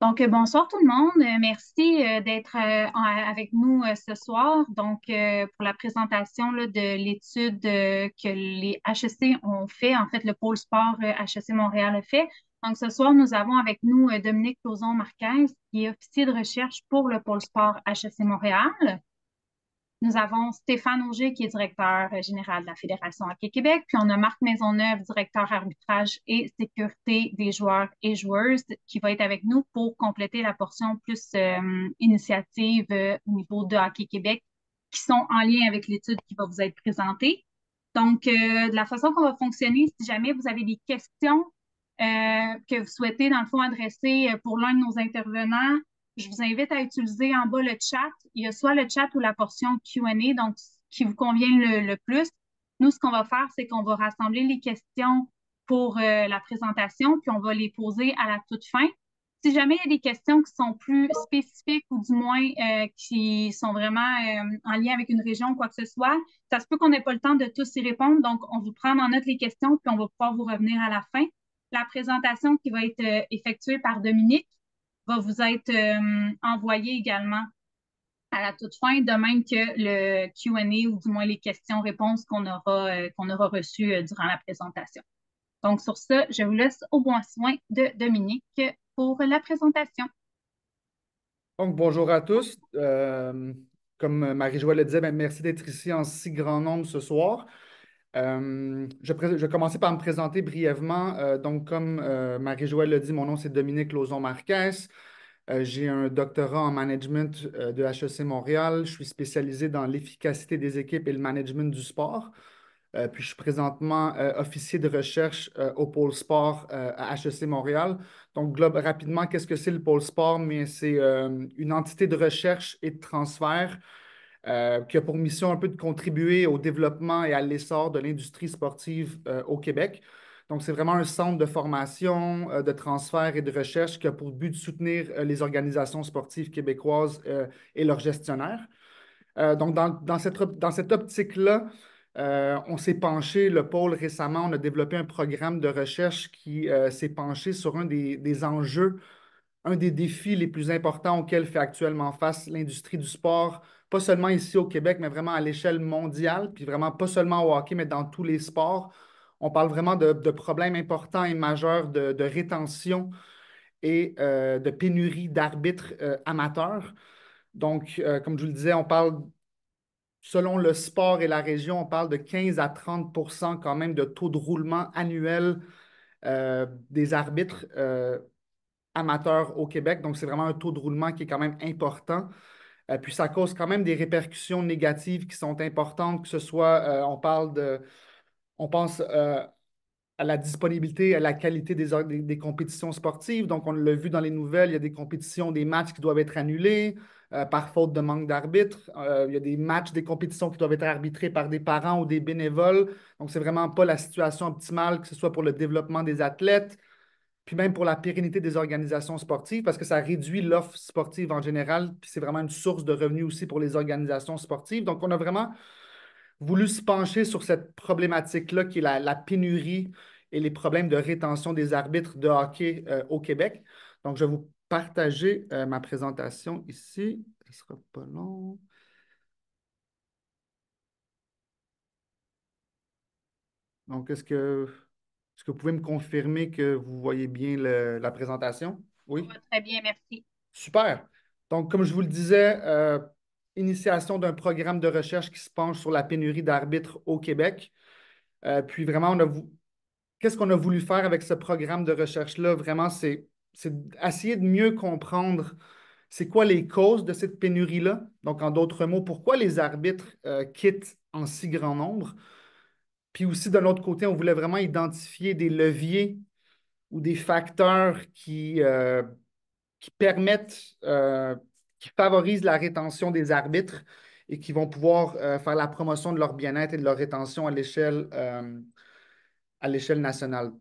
Bonsoir tout le monde. Merci d'être avec nous ce soir. Pour la présentation là, de l'étude que les HEC ont fait, en fait, le pôle sport HEC Montréal a fait. Donc, ce soir, nous avons avec nous Dominique Lauzon-Marquez, qui est officier de recherche pour le pôle sport HEC Montréal. Nous avons Stéphane Auger, qui est directeur général de la Fédération Hockey Québec. Puis on a Marc Maisonneuve, directeur arbitrage et sécurité des joueurs et joueuses, qui va être avec nous pour compléter la portion plus initiative au niveau de Hockey Québec, qui sont en lien avec l'étude qui va vous être présentée. De la façon qu'on va fonctionner, si jamais vous avez des questions que vous souhaitez, dans le fond, adresser pour l'un de nos intervenants, je vous invite à utiliser en bas le chat. Il y a soit le chat ou la portion Q&A, donc ce qui vous convient le plus. Nous, ce qu'on va faire, c'est qu'on va rassembler les questions pour la présentation, puis on va les poser à la toute fin. Si jamais il y a des questions qui sont plus spécifiques ou du moins qui sont vraiment en lien avec une région ou quoi que ce soit, ça se peut qu'on n'ait pas le temps de tous y répondre. Donc, on vous prend en note les questions, puis on va pouvoir vous revenir à la fin. La présentation qui va être effectuée par Dominique va vous être envoyée également à la toute fin, de même que le Q&A ou du moins les questions-réponses qu'on aura reçues durant la présentation. Donc, sur ce, je vous laisse au bon soin de Dominique pour la présentation. Donc, bonjour à tous. Comme Marie-Joëlle le disait, ben, merci d'être ici en si grand nombre ce soir. Je vais commencer par me présenter brièvement. Comme Marie-Joëlle le dit, mon nom c'est Dominique Lauzon-Marquez. J'ai un doctorat en management de HEC Montréal. Je suis spécialisé dans l'efficacité des équipes et le management du sport. Puis je suis présentement officier de recherche au pôle sport à HEC Montréal. Donc, rapidement, qu'est-ce que c'est le pôle sport? Mais c'est une entité de recherche et de transfert qui a pour mission un peu de contribuer au développement et à l'essor de l'industrie sportive au Québec. Donc, c'est vraiment un centre de formation, de transfert et de recherche qui a pour but de soutenir les organisations sportives québécoises et leurs gestionnaires. Dans cette optique-là, on s'est penché, le pôle récemment, on a développé un programme de recherche qui s'est penché sur un des enjeux, un des défis les plus importants auxquels fait actuellement face l'industrie du sport, pas seulement ici au Québec, mais vraiment à l'échelle mondiale, puis vraiment pas seulement au hockey, mais dans tous les sports. On parle vraiment de problèmes importants et majeurs de rétention et de pénurie d'arbitres amateurs. Comme je vous le disais, on parle selon le sport et la région, on parle de 15 à 30 quand même de taux de roulement annuel des arbitres amateurs au Québec. Donc, c'est vraiment un taux de roulement qui est quand même important. Puis, ça cause quand même des répercussions négatives qui sont importantes, que ce soit, on pense à la disponibilité, à la qualité des compétitions sportives. Donc, on l'a vu dans les nouvelles, il y a des compétitions, des matchs qui doivent être annulés par faute de manque d'arbitres. Il y a des matchs, des compétitions qui doivent être arbitrés par des parents ou des bénévoles. Donc, c'est vraiment pas la situation optimale, que ce soit pour le développement des athlètes, puis même pour la pérennité des organisations sportives, parce que ça réduit l'offre sportive en général, puis c'est vraiment une source de revenus aussi pour les organisations sportives. Donc, on a vraiment voulu se pencher sur cette problématique-là qui est la pénurie et les problèmes de rétention des arbitres de hockey au Québec. Donc, je vais vous partager ma présentation ici. Ce ne sera pas long. Donc, est-ce que vous pouvez me confirmer que vous voyez bien la présentation? Ça Oui? va très bien, merci. Super. Donc, comme je vous le disais, initiation d'un programme de recherche qui se penche sur la pénurie d'arbitres au Québec. Puis vraiment, qu'est-ce qu'on a voulu faire avec ce programme de recherche-là? Vraiment, c'est essayer de mieux comprendre c'est quoi les causes de cette pénurie-là. Donc, en d'autres mots, pourquoi les arbitres quittent en si grand nombre. Puis aussi, de l'autre côté, on voulait vraiment identifier des leviers ou des facteurs qui permettent, qui favorisent la rétention des arbitres et qui vont pouvoir faire la promotion de leur bien-être et de leur rétention à l'échelle nationale.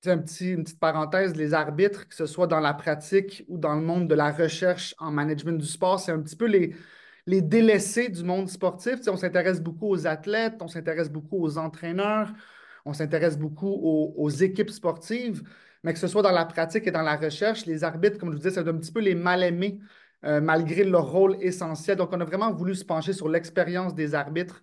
Une petite parenthèse, les arbitres, que ce soit dans la pratique ou dans le monde de la recherche en management du sport, c'est un petit peu les délaissés du monde sportif. On s'intéresse beaucoup aux athlètes, on s'intéresse beaucoup aux entraîneurs, On s'intéresse beaucoup aux équipes sportives, mais que ce soit dans la pratique et dans la recherche, les arbitres, comme je vous disais, c'est un petit peu les mal-aimés, malgré leur rôle essentiel. Donc, on a vraiment voulu se pencher sur l'expérience des arbitres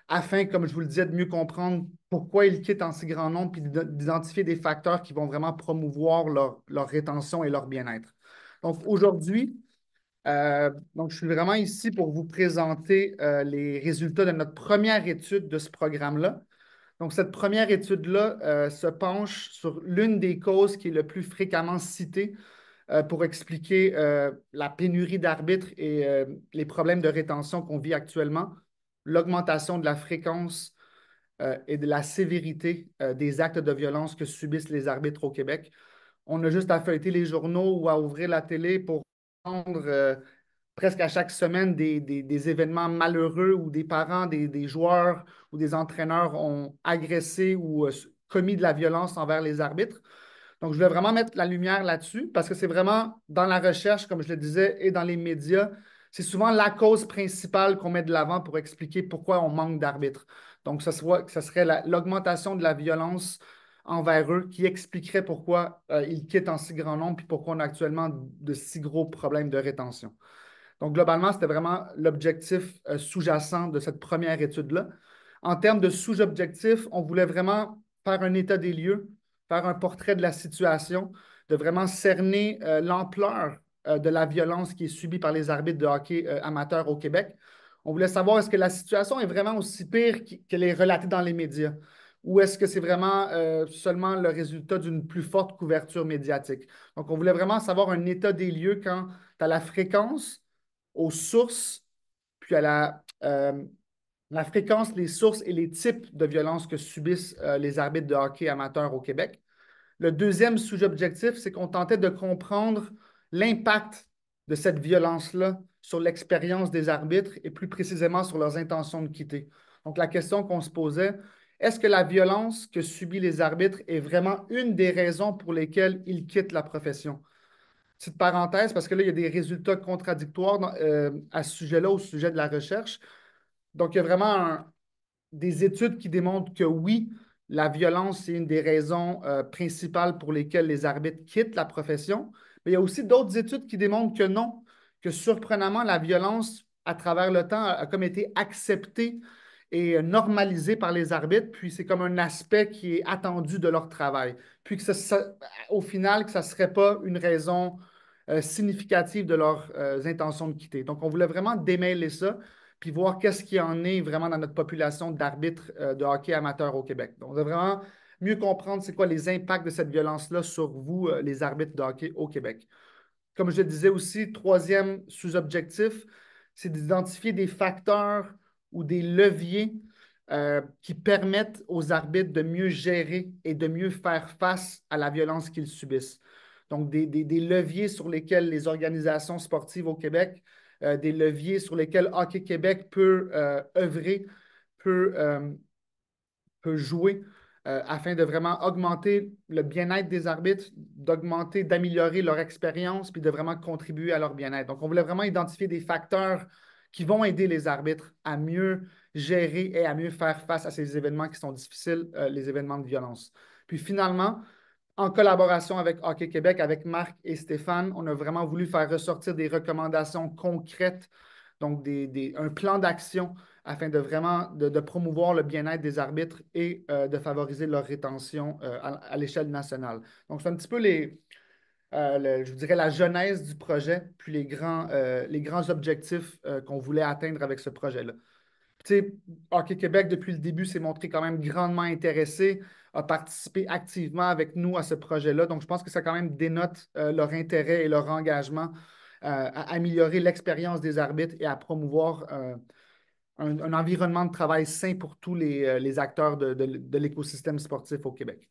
afin, comme je vous le disais, de mieux comprendre pourquoi ils quittent en si grand nombre, puis d'identifier des facteurs qui vont vraiment promouvoir leur rétention et leur bien-être. Donc, aujourd'hui, je suis vraiment ici pour vous présenter les résultats de notre première étude de ce programme-là. Donc, cette première étude-là se penche sur l'une des causes qui est le plus fréquemment citée pour expliquer la pénurie d'arbitres et les problèmes de rétention qu'on vit actuellement, l'augmentation de la fréquence et de la sévérité des actes de violence que subissent les arbitres au Québec. On a juste à feuilleter les journaux ou à ouvrir la télé pour prendre presque à chaque semaine des événements malheureux où des parents, des joueurs ou des entraîneurs ont agressé ou commis de la violence envers les arbitres. Donc, je voulais vraiment mettre la lumière là-dessus parce que c'est vraiment dans la recherche, comme je le disais, et dans les médias, c'est souvent la cause principale qu'on met de l'avant pour expliquer pourquoi on manque d'arbitres. Donc, ce serait l'augmentation de la violence envers eux qui expliquerait pourquoi ils quittent en si grand nombre et pourquoi on a actuellement de si gros problèmes de rétention. Donc, globalement, c'était vraiment l'objectif sous-jacent de cette première étude-là. En termes de sous-objectifs, on voulait vraiment faire un état des lieux, faire un portrait de la situation, de vraiment cerner l'ampleur de la violence qui est subie par les arbitres de hockey amateurs au Québec. On voulait savoir est-ce que la situation est vraiment aussi pire qu'elle est relatée dans les médias ou est-ce que c'est vraiment seulement le résultat d'une plus forte couverture médiatique. Donc, on voulait vraiment savoir un état des lieux quant à la fréquence, aux sources, puis à la fréquence, les sources et les types de violences que subissent les arbitres de hockey amateurs au Québec. Le deuxième sous-objectif, c'est qu'on tentait de comprendre l'impact de cette violence-là sur l'expérience des arbitres et plus précisément sur leurs intentions de quitter. Donc, la question qu'on se posait, est-ce que la violence que subissent les arbitres est vraiment une des raisons pour lesquelles ils quittent la profession? Petite parenthèse, parce que là, il y a des résultats contradictoires à ce sujet-là, au sujet de la recherche. Donc, il y a vraiment des études qui démontrent que oui, la violence, c'est une des raisons principales pour lesquelles les arbitres quittent la profession. Mais il y a aussi d'autres études qui démontrent que non, que surprenamment, la violence, à travers le temps, a comme été acceptée et normalisée par les arbitres, puis c'est comme un aspect qui est attendu de leur travail. Puis que au final, que ça ne serait pas une raison significative de leurs intentions de quitter. Donc, on voulait vraiment démêler ça puis voir qu'est-ce qui en est vraiment dans notre population d'arbitres de hockey amateurs au Québec. Donc, on veut vraiment mieux comprendre c'est quoi les impacts de cette violence-là sur vous, les arbitres de hockey au Québec. Comme je le disais aussi, troisième sous-objectif, c'est d'identifier des facteurs ou des leviers qui permettent aux arbitres de mieux gérer et de mieux faire face à la violence qu'ils subissent. Donc, des leviers sur lesquels les organisations sportives au Québec, des leviers sur lesquels Hockey Québec peut œuvrer, peut peut jouer afin de vraiment augmenter le bien-être des arbitres, d'augmenter, d'améliorer leur expérience, puis de vraiment contribuer à leur bien-être. Donc, on voulait vraiment identifier des facteurs qui vont aider les arbitres à mieux gérer et à mieux faire face à ces événements qui sont difficiles, les événements de violence. Puis finalement, en collaboration avec Hockey Québec, avec Marc et Stéphane, on a vraiment voulu faire ressortir des recommandations concrètes, donc un plan d'action afin de vraiment de promouvoir le bien-être des arbitres et de favoriser leur rétention à l'échelle nationale. Donc, c'est un petit peu je vous dirais la genèse du projet, puis les grands objectifs qu'on voulait atteindre avec ce projet-là. Tu sais, Hockey Québec, depuis le début, s'est montré quand même grandement intéressé, a participé activement avec nous à ce projet-là. Donc, je pense que ça quand même dénote leur intérêt et leur engagement à améliorer l'expérience des arbitres et à promouvoir un environnement de travail sain pour tous les acteurs de l'écosystème sportif au Québec.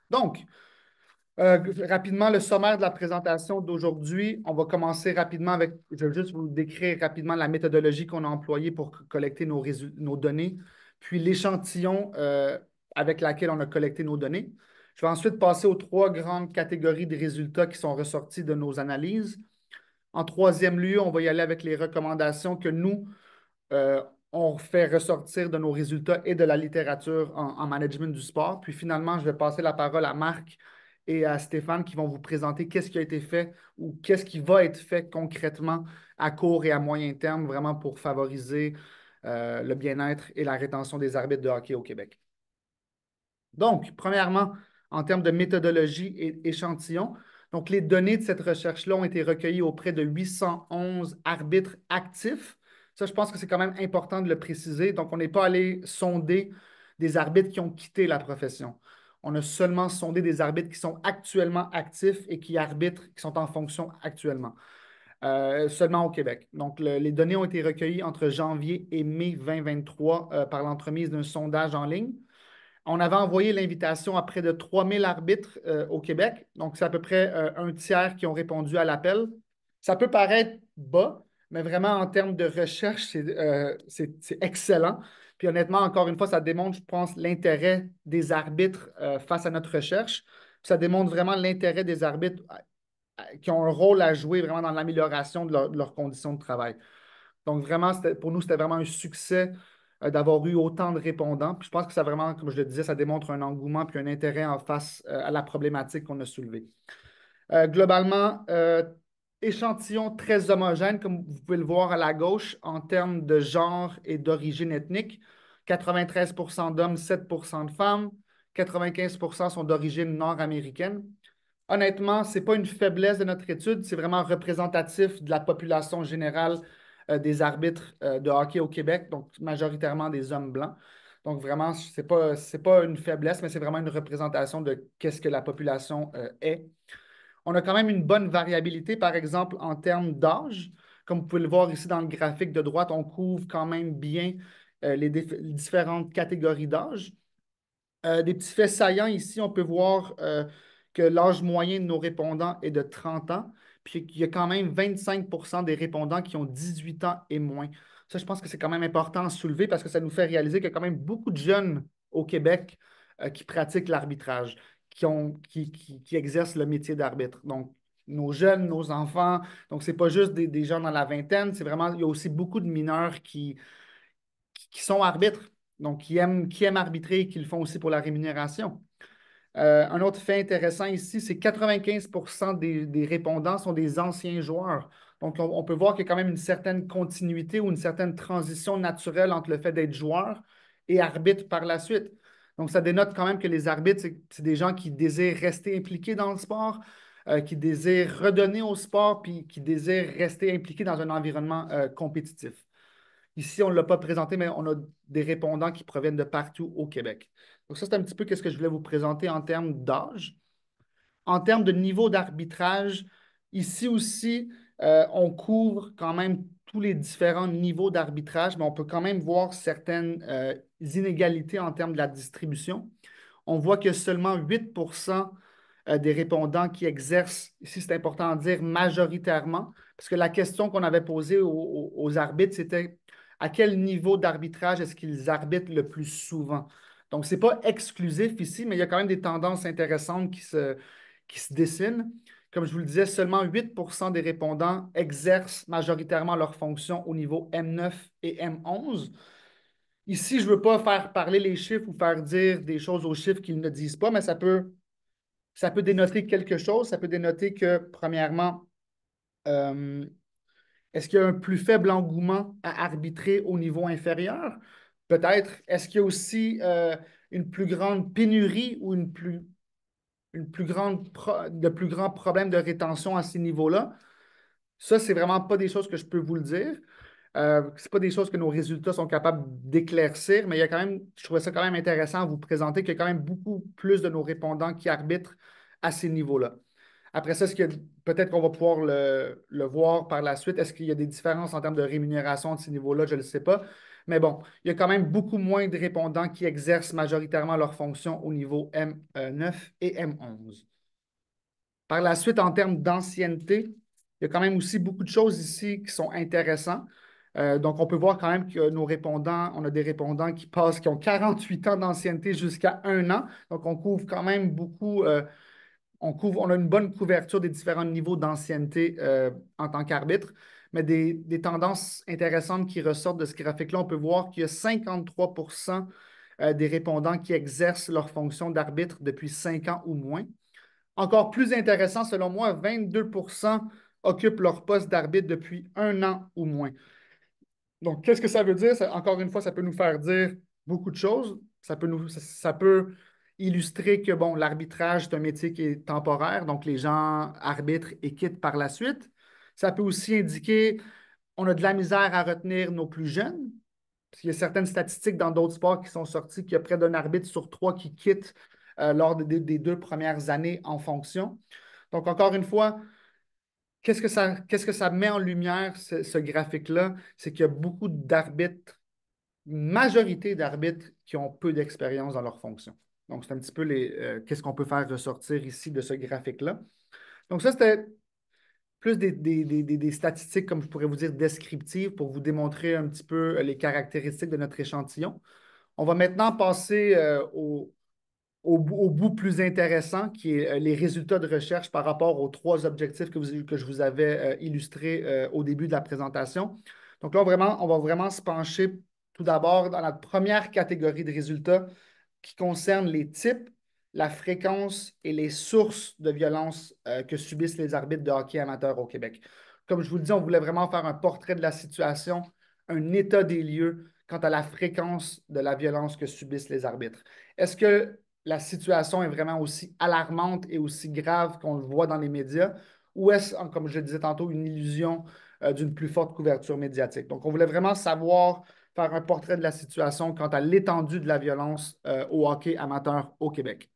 Donc, rapidement, le sommaire de la présentation d'aujourd'hui, on va commencer rapidement avec, je vais juste vous décrire rapidement la méthodologie qu'on a employée pour collecter nos données, puis l'échantillon avec laquelle on a collecté nos données. Je vais ensuite passer aux trois grandes catégories de résultats qui sont ressortis de nos analyses. En troisième lieu, on va y aller avec les recommandations que nous, on fait ressortir de nos résultats et de la littérature en management du sport. Puis finalement, je vais passer la parole à Marc et à Stéphane qui vont vous présenter qu'est-ce qui a été fait ou qu'est-ce qui va être fait concrètement à court et à moyen terme, vraiment pour favoriser le bien-être et la rétention des arbitres de hockey au Québec. Donc, premièrement, en termes de méthodologie et échantillon, donc les données de cette recherche-là ont été recueillies auprès de 811 arbitres actifs. Ça, je pense que c'est quand même important de le préciser. Donc, on n'est pas allé sonder des arbitres qui ont quitté la profession. On a seulement sondé des arbitres qui sont actuellement actifs et qui arbitrent, qui sont en fonction actuellement, seulement au Québec. Donc, les données ont été recueillies entre janvier et mai 2023 par l'entremise d'un sondage en ligne. On avait envoyé l'invitation à près de 3000 arbitres au Québec. Donc, c'est à peu près un tiers qui ont répondu à l'appel. Ça peut paraître bas, mais vraiment en termes de recherche, c'est excellent. Puis honnêtement, encore une fois, ça démontre, je pense, l'intérêt des arbitres face à notre recherche. Puis ça démontre vraiment l'intérêt des arbitres qui ont un rôle à jouer vraiment dans l'amélioration de leurs conditions de travail. Donc, vraiment, pour nous, c'était vraiment un succès d'avoir eu autant de répondants. Puis je pense que ça vraiment, comme je le disais, ça démontre un engouement puis un intérêt en face à la problématique qu'on a soulevée. Globalement, échantillon très homogène, comme vous pouvez le voir à la gauche, en termes de genre et d'origine ethnique. 93 d'hommes, 7 de femmes. 95 sont d'origine nord-américaine. Honnêtement, ce n'est pas une faiblesse de notre étude, c'est vraiment représentatif de la population générale des arbitres de hockey au Québec, donc majoritairement des hommes blancs. Donc vraiment, c'est pas une faiblesse, mais c'est vraiment une représentation de qu'est-ce que la population est. On a quand même une bonne variabilité, par exemple, en termes d'âge. Comme vous pouvez le voir ici dans le graphique de droite, on couvre quand même bien les différentes catégories d'âge. Des petits faits saillants ici, on peut voir que l'âge moyen de nos répondants est de 30 ans, puis qu'il y a quand même 25 des répondants qui ont 18 ans et moins. Ça, je pense que c'est quand même important à soulever parce que ça nous fait réaliser qu'il y a quand même beaucoup de jeunes au Québec qui pratiquent l'arbitrage, qui exercent le métier d'arbitre. Donc, nos jeunes, nos enfants, donc c'est pas juste des gens dans la vingtaine, c'est vraiment, il y a aussi beaucoup de mineurs qui sont arbitres, donc qui aiment arbitrer et qui le font aussi pour la rémunération. Un autre fait intéressant ici, c'est 95 des répondants sont des anciens joueurs. Donc, on peut voir qu'il y a quand même une certaine continuité ou une certaine transition naturelle entre le fait d'être joueur et arbitre par la suite. Donc, ça dénote quand même que les arbitres, c'est des gens qui désirent rester impliqués dans le sport, qui désirent redonner au sport, puis qui désirent rester impliqués dans un environnement compétitif. Ici, on ne l'a pas présenté, mais on a des répondants qui proviennent de partout au Québec. Donc ça, c'est un petit peu ce que je voulais vous présenter en termes d'âge. En termes de niveau d'arbitrage, ici aussi, on couvre quand même tous les différents niveaux d'arbitrage, mais on peut quand même voir certaines inégalités en termes de la distribution. On voit que seulement 8 des répondants qui exercent, ici c'est important à dire majoritairement, parce que la question qu'on avait posée aux arbitres, c'était à quel niveau d'arbitrage est-ce qu'ils arbitrent le plus souvent? Donc, ce n'est pas exclusif ici, mais il y a quand même des tendances intéressantes qui se dessinent. Comme je vous le disais, seulement 8 des répondants exercent majoritairement leurs fonctions au niveau M9 et M11. Ici, je ne veux pas faire parler les chiffres ou faire dire des choses aux chiffres qu'ils ne disent pas, mais ça peut dénoter quelque chose. Ça peut dénoter que, premièrement, euh, est-ce qu'il y a un plus faible engouement à arbitrer au niveau inférieur? Peut-être. Est-ce qu'il y a aussi une plus grande pénurie ou de plus grands problèmes de rétention à ces niveaux-là? Ça, c'est vraiment pas des choses que je peux vous le dire. Ce pas des choses que nos résultats sont capables d'éclaircir, mais il y a quand même, je trouvais ça quand même intéressant à vous présenter qu'il y a quand même beaucoup plus de nos répondants qui arbitrent à ces niveaux-là. Après ça, peut-être qu'on va pouvoir le voir par la suite. Est-ce qu'il y a des différences en termes de rémunération de ces niveaux-là? Je ne le sais pas. Mais bon, il y a quand même beaucoup moins de répondants qui exercent majoritairement leurs fonctions au niveau M9 et M11. Par la suite, en termes d'ancienneté, il y a quand même aussi beaucoup de choses ici qui sont intéressantes. Donc, on peut voir quand même que nos répondants, on a des répondants qui ont 48 ans d'ancienneté jusqu'à 1 an. Donc, on couvre quand même beaucoup, on a une bonne couverture des différents niveaux d'ancienneté en tant qu'arbitre. mais des tendances intéressantes qui ressortent de ce graphique-là. On peut voir qu'il y a 53% des répondants qui exercent leur fonction d'arbitre depuis 5 ans ou moins. Encore plus intéressant, selon moi, 22% occupent leur poste d'arbitre depuis 1 an ou moins. Donc, qu'est-ce que ça veut dire? Encore une fois, ça peut nous faire dire beaucoup de choses. Ça peut illustrer que, bon, l'arbitrage, c'est un métier qui est temporaire, donc les gens arbitrent et quittent par la suite. Ça peut aussi indiquer on a de la misère à retenir nos plus jeunes. Il y a certaines statistiques dans d'autres sports qui sont sorties qu'il y a près d'un arbitre sur trois qui quitte lors des 2 premières années en fonction. Donc, encore une fois, qu'est-ce que ça met en lumière, ce graphique-là? C'est qu'il y a beaucoup d'arbitres, une majorité d'arbitres qui ont peu d'expérience dans leur fonction. Donc, c'est un petit peu qu'est-ce qu'on peut faire ressortir ici de ce graphique-là. Donc, ça, c'était plus des statistiques, comme je pourrais vous dire, descriptives pour vous démontrer un petit peu les caractéristiques de notre échantillon. On va maintenant passer au bout plus intéressant, qui est les résultats de recherche par rapport aux 3 objectifs que je vous avais illustrés au début de la présentation. Donc là, on va vraiment se pencher tout d'abord dans la première catégorie de résultats qui concerne les types, la fréquence et les sources de violence que subissent les arbitres de hockey amateurs au Québec. Comme je vous le dis, on voulait vraiment faire un portrait de la situation, un état des lieux quant à la fréquence de la violence que subissent les arbitres. Est-ce que la situation est vraiment aussi alarmante et aussi grave qu'on le voit dans les médias, ou est-ce, comme je le disais tantôt, une illusion d'une plus forte couverture médiatique? Donc, on voulait vraiment savoir, faire un portrait de la situation quant à l'étendue de la violence au hockey amateur au Québec.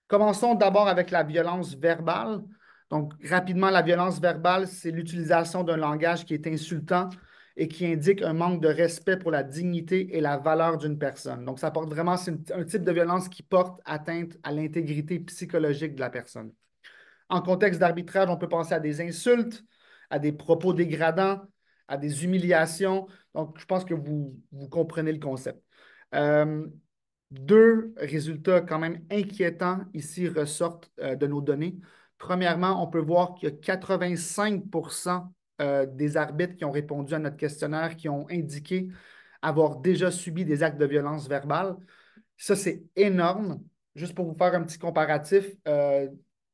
Commençons d'abord avec la violence verbale. Donc, rapidement, la violence verbale, c'est l'utilisation d'un langage qui est insultant et qui indique un manque de respect pour la dignité et la valeur d'une personne. Donc, ça porte vraiment, c'est un type de violence qui porte atteinte à l'intégrité psychologique de la personne. En contexte d'arbitrage, on peut penser à des insultes, à des propos dégradants, à des humiliations. Donc, je pense que vous comprenez le concept. Euh, 2 résultats quand même inquiétants ici ressortent de nos données. Premièrement, on peut voir qu'il y a 85% des arbitres qui ont répondu à notre questionnaire qui ont indiqué avoir déjà subi des actes de violence verbale. Ça, c'est énorme. Juste pour vous faire un petit comparatif,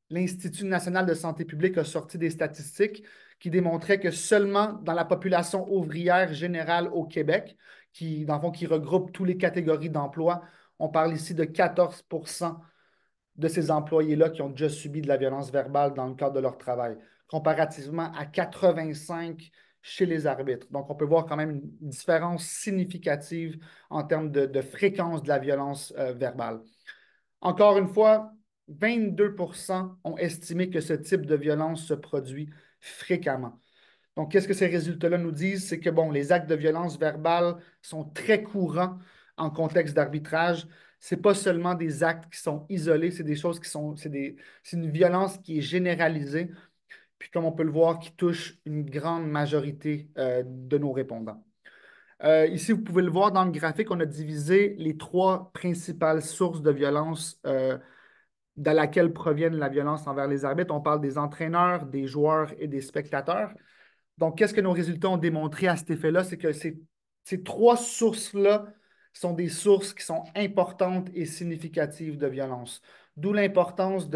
l'Institut national de santé publique a sorti des statistiques qui démontraient que seulement dans la population ouvrière générale au Québec, qui, dans le fond, qui regroupe toutes les catégories d'emploi, on parle ici de 14% de ces employés-là qui ont déjà subi de la violence verbale dans le cadre de leur travail, comparativement à 85 chez les arbitres. Donc, on peut voir quand même une différence significative en termes de fréquence de la violence verbale. Encore une fois, 22% ont estimé que ce type de violence se produit fréquemment. Donc, qu'est-ce que ces résultats-là nous disent? C'est que, bon, les actes de violence verbale sont très courants en contexte d'arbitrage. Ce n'est pas seulement des actes qui sont isolés, c'est des choses qui sont, c'est une violence qui est généralisée, puis comme on peut le voir, qui touche une grande majorité de nos répondants. Ici, vous pouvez le voir dans le graphique, on a divisé les 3 principales sources de violence de laquelle proviennent la violence envers les arbitres. On parle des entraîneurs, des joueurs et des spectateurs. Donc, qu'est-ce que nos résultats ont démontré à cet effet-là? C'est que ces 3 sources-là sont des sources qui sont importantes et significatives de violence. D'où l'importance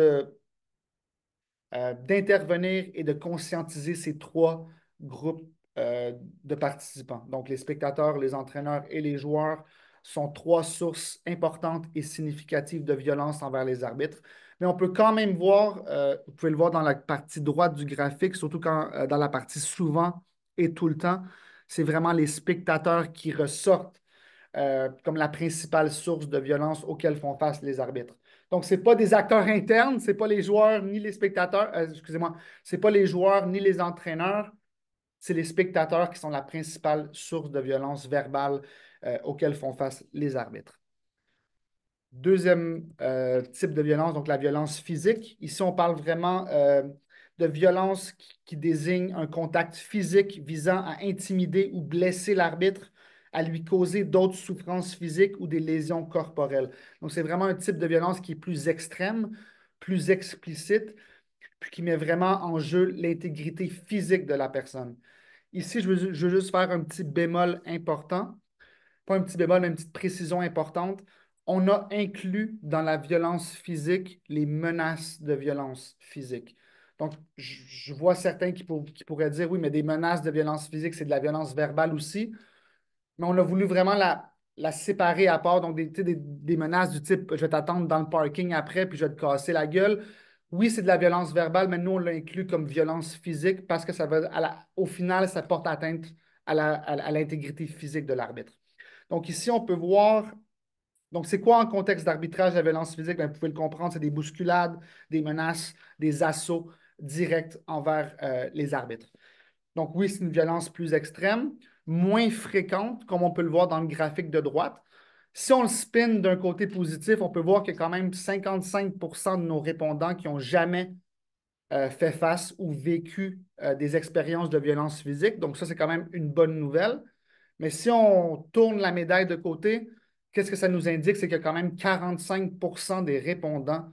d'intervenir et de conscientiser ces 3 groupes de participants. Donc, les spectateurs, les entraîneurs et les joueurs sont 3 sources importantes et significatives de violence envers les arbitres. Mais on peut quand même voir, vous pouvez le voir dans la partie droite du graphique, surtout quand, dans la partie souvent et tout le temps, c'est vraiment les spectateurs qui ressortent comme la principale source de violence auxquelles font face les arbitres. Donc, ce n'est pas des acteurs internes, ce n'est pas les joueurs ni les spectateurs, excusez-moi, ce n'est pas les joueurs ni les entraîneurs, c'est les spectateurs qui sont la principale source de violence verbale auxquelles font face les arbitres. Deuxième type de violence, donc la violence physique. Ici, on parle vraiment de violence qui désigne un contact physique visant à intimider ou blesser l'arbitre, à lui causer d'autres souffrances physiques ou des lésions corporelles. Donc, c'est vraiment un type de violence qui est plus extrême, plus explicite, puis qui met vraiment en jeu l'intégrité physique de la personne. Ici, je veux juste faire un petit bémol important. Pas un petit bémol, mais une petite précision importante. On a inclus dans la violence physique les menaces de violence physique. Donc, je vois certains qui pourraient dire, oui, mais des menaces de violence physique, c'est de la violence verbale aussi. Mais on a voulu vraiment la séparer à part. Donc, tu sais, des menaces du type, je vais t'attendre dans le parking après, puis je vais te casser la gueule. Oui, c'est de la violence verbale, mais nous, on l'a inclus comme violence physique parce que ça va, au final, ça porte atteinte à l'intégrité physique de l'arbitre. Donc ici, on peut voir, donc c'est quoi en contexte d'arbitrage la violence physique? Bien, vous pouvez le comprendre, c'est des bousculades, des menaces, des assauts directs envers les arbitres. Donc oui, c'est une violence plus extrême, moins fréquente, comme on peut le voir dans le graphique de droite. Si on le spin d'un côté positif, on peut voir qu'il y a quand même 55% de nos répondants qui n'ont jamais fait face ou vécu des expériences de violence physique. Donc ça, c'est quand même une bonne nouvelle. Mais si on tourne la médaille de côté, qu'est-ce que ça nous indique? C'est qu'il y a quand même 45% des répondants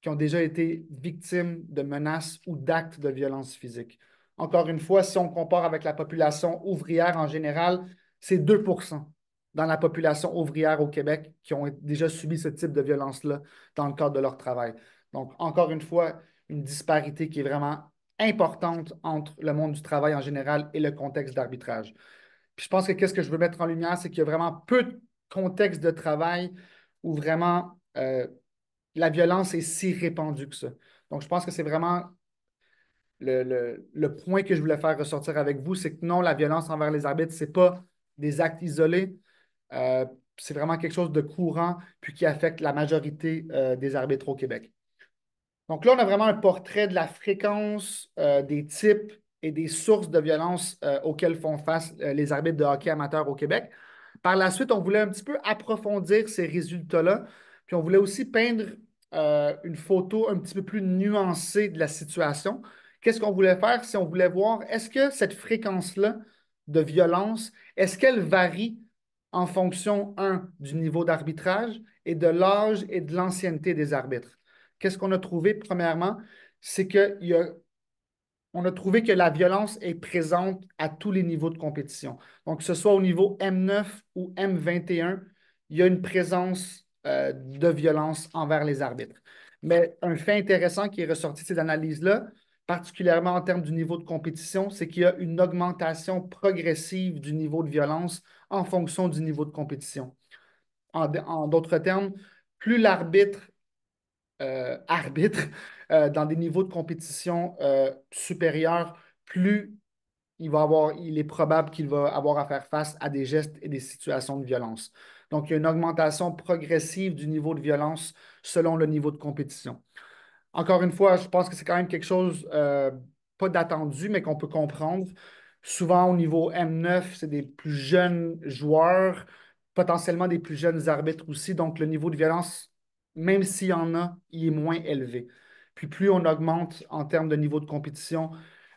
qui ont déjà été victimes de menaces ou d'actes de violence physique. Encore une fois, si on compare avec la population ouvrière en général, c'est 2% dans la population ouvrière au Québec qui ont déjà subi ce type de violence-là dans le cadre de leur travail. Donc, encore une fois, une disparité qui est vraiment importante entre le monde du travail en général et le contexte d'arbitrage. Puis je pense que qu'est-ce que je veux mettre en lumière, c'est qu'il y a vraiment peu de contextes de travail où vraiment la violence est si répandue que ça. Donc, je pense que c'est vraiment le point que je voulais faire ressortir avec vous, c'est que non, la violence envers les arbitres, ce n'est pas des actes isolés. Euh, c'est vraiment quelque chose de courant, puis qui affecte la majorité des arbitres au Québec. Donc là, on a vraiment un portrait de la fréquence, des types et des sources de violence auxquelles font face les arbitres de hockey amateurs au Québec. Par la suite, on voulait un petit peu approfondir ces résultats-là, puis on voulait aussi peindre une photo un petit peu plus nuancée de la situation. Qu'est-ce qu'on voulait faire si on voulait voir, est-ce que cette fréquence-là de violence, est-ce qu'elle varie en fonction, un, du niveau d'arbitrage et de l'âge et de l'ancienneté des arbitres? Qu'est-ce qu'on a trouvé, premièrement? C'est on a trouvé que la violence est présente à tous les niveaux de compétition. Donc, que ce soit au niveau M9 ou M21, il y a une présence de violence envers les arbitres. Mais un fait intéressant qui est ressorti de ces analyses-là, particulièrement en termes du niveau de compétition, c'est qu'il y a une augmentation progressive du niveau de violence en fonction du niveau de compétition. En d'autres termes, plus l'arbitre arbitre dans des niveaux de compétition supérieurs, plus il est probable qu'il va avoir à faire face à des gestes et des situations de violence. Donc, il y a une augmentation progressive du niveau de violence selon le niveau de compétition. Encore une fois, je pense que c'est quand même quelque chose pas d'attendu, mais qu'on peut comprendre. Souvent, au niveau M9, c'est des plus jeunes joueurs, potentiellement des plus jeunes arbitres aussi. Donc, le niveau de violence, même s'il y en a, il est moins élevé. Puis, plus on augmente en termes de niveau de compétition,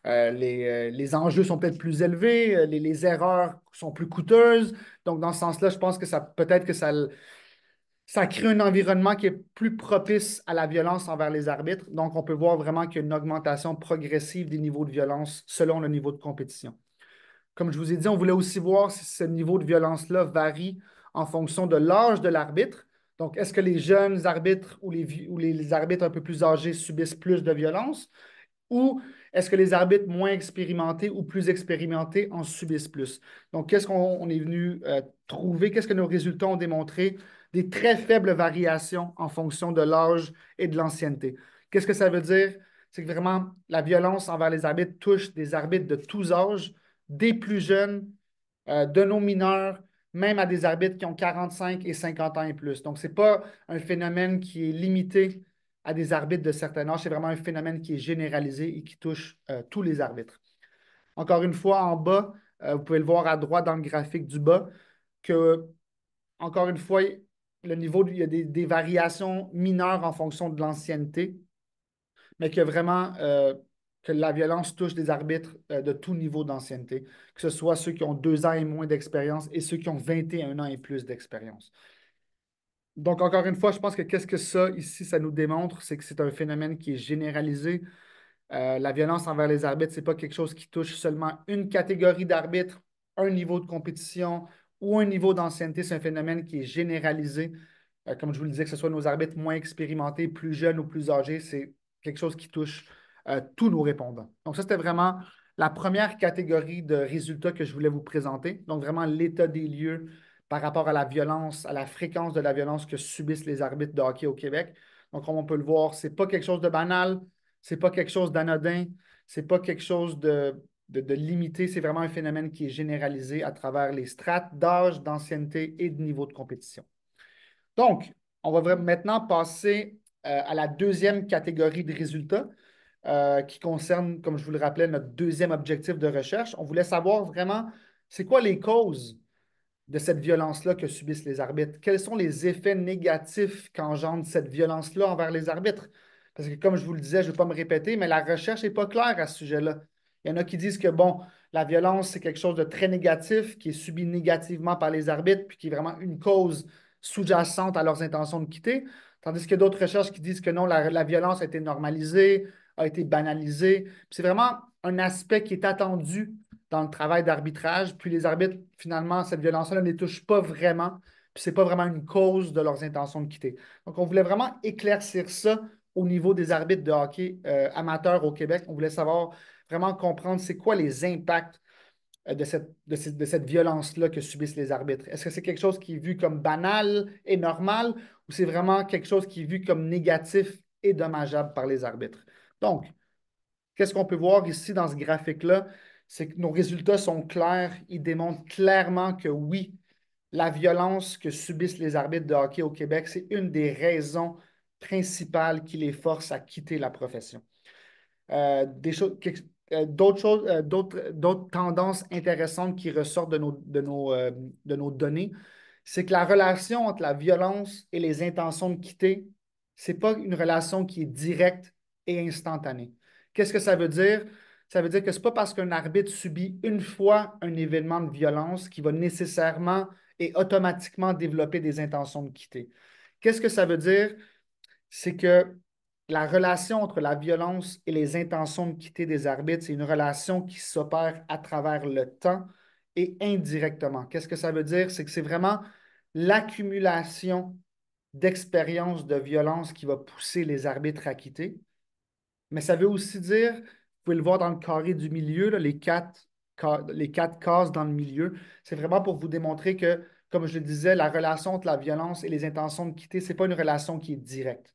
les enjeux sont peut-être plus élevés, les erreurs sont plus coûteuses. Donc, dans ce sens-là, je pense que ça peut-être que ça crée un environnement qui est plus propice à la violence envers les arbitres. Donc, on peut voir vraiment qu'il y a une augmentation progressive des niveaux de violence selon le niveau de compétition. Comme je vous ai dit, on voulait aussi voir si ce niveau de violence-là varie en fonction de l'âge de l'arbitre. Donc, est-ce que les jeunes arbitres ou les arbitres un peu plus âgés subissent plus de violence? Ou est-ce que les arbitres moins expérimentés ou plus expérimentés en subissent plus? Donc, qu'est-ce qu'on est venu trouver? Qu'est-ce que nos résultats ont démontré? Des très faibles variations en fonction de l'âge et de l'ancienneté. Qu'est-ce que ça veut dire? C'est que vraiment, la violence envers les arbitres touche des arbitres de tous âges, des plus jeunes, de nos mineurs, même à des arbitres qui ont 45 et 50 ans et plus. Donc, ce n'est pas un phénomène qui est limité à des arbitres de certain âge, c'est vraiment un phénomène qui est généralisé et qui touche tous les arbitres. Encore une fois, en bas, vous pouvez le voir à droite dans le graphique du bas, que, encore une fois, le niveau, il y a des variations mineures en fonction de l'ancienneté, mais que vraiment que la violence touche des arbitres de tout niveau d'ancienneté, que ce soit ceux qui ont 2 ans et moins d'expérience et ceux qui ont 21 ans et plus d'expérience. Donc, encore une fois, je pense que qu'est-ce que ça, ici, ça nous démontre, c'est que c'est un phénomène qui est généralisé. La violence envers les arbitres, ce n'est pas quelque chose qui touche seulement une catégorie d'arbitres, un niveau de compétition ou un niveau d'ancienneté. C'est un phénomène qui est généralisé. Comme je vous le disais, que ce soit nos arbitres moins expérimentés, plus jeunes ou plus âgés, c'est quelque chose qui touche tous nos répondants. Donc, ça, c'était vraiment la première catégorie de résultats que je voulais vous présenter. Donc, vraiment l'état des lieux par rapport à la violence, à la fréquence de la violence que subissent les arbitres de hockey au Québec. Donc, comme on peut le voir, ce n'est pas quelque chose de banal, ce n'est pas quelque chose d'anodin, ce n'est pas quelque chose de limité, c'est vraiment un phénomène qui est généralisé à travers les strates d'âge, d'ancienneté et de niveau de compétition. Donc, on va maintenant passer à la deuxième catégorie de résultats qui concerne, comme je vous le rappelais, notre deuxième objectif de recherche. On voulait savoir vraiment, c'est quoi les causes de cette violence-là que subissent les arbitres? Quels sont les effets négatifs qu'engendre cette violence-là envers les arbitres? Parce que, comme je vous le disais, je ne vais pas me répéter, mais la recherche n'est pas claire à ce sujet-là. Il y en a qui disent que, bon, la violence, c'est quelque chose de très négatif, qui est subi négativement par les arbitres, puis qui est vraiment une cause sous-jacente à leurs intentions de quitter. Tandis qu'il y a d'autres recherches qui disent que non, la violence a été normalisée, a été banalisée. C'est vraiment un aspect qui est attendu dans le travail d'arbitrage. Puis les arbitres, finalement, cette violence-là ne les touche pas vraiment. Puis ce n'est pas vraiment une cause de leurs intentions de quitter. Donc, on voulait vraiment éclaircir ça au niveau des arbitres de hockey amateurs au Québec. On voulait savoir, vraiment comprendre c'est quoi les impacts de cette violence-là que subissent les arbitres. Est-ce que c'est quelque chose qui est vu comme banal et normal ou c'est vraiment quelque chose qui est vu comme négatif et dommageable par les arbitres? Donc, qu'est-ce qu'on peut voir ici dans ce graphique-là? C'est que nos résultats sont clairs. Ils démontrent clairement que oui, la violence que subissent les arbitres de hockey au Québec, c'est une des raisons principales qui les force à quitter la profession. D'autres choses, d'autres tendances intéressantes qui ressortent de nos données, c'est que la relation entre la violence et les intentions de quitter, ce n'est pas une relation qui est directe et instantanée. Qu'est-ce que ça veut dire? Ça veut dire que ce n'est pas parce qu'un arbitre subit une fois un événement de violence qu'il va nécessairement et automatiquement développer des intentions de quitter. Qu'est-ce que ça veut dire? C'est que la relation entre la violence et les intentions de quitter des arbitres, c'est une relation qui s'opère à travers le temps et indirectement. Qu'est-ce que ça veut dire? C'est que c'est vraiment l'accumulation d'expériences de violence qui va pousser les arbitres à quitter. Mais ça veut aussi dire, vous pouvez le voir dans le carré du milieu, là, les quatre cases dans le milieu, c'est vraiment pour vous démontrer que, comme je le disais, la relation entre la violence et les intentions de quitter, ce n'est pas une relation qui est directe.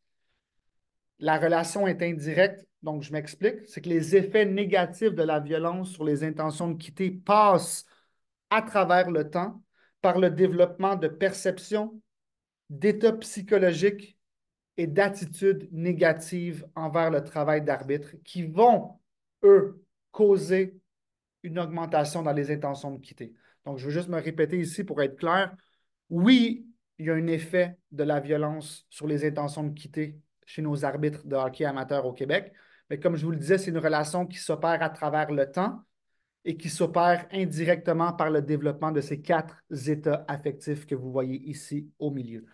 La relation est indirecte, donc je m'explique, c'est que les effets négatifs de la violence sur les intentions de quitter passent à travers le temps par le développement de perceptions, d'états psychologiques et d'attitudes négatives envers le travail d'arbitre qui vont, eux, causer une augmentation dans les intentions de quitter. Donc, je veux juste me répéter ici pour être clair. Oui, il y a un effet de la violence sur les intentions de quitter chez nos arbitres de hockey amateurs au Québec. Mais comme je vous le disais, c'est une relation qui s'opère à travers le temps et qui s'opère indirectement par le développement de ces quatre états affectifs que vous voyez ici au milieu.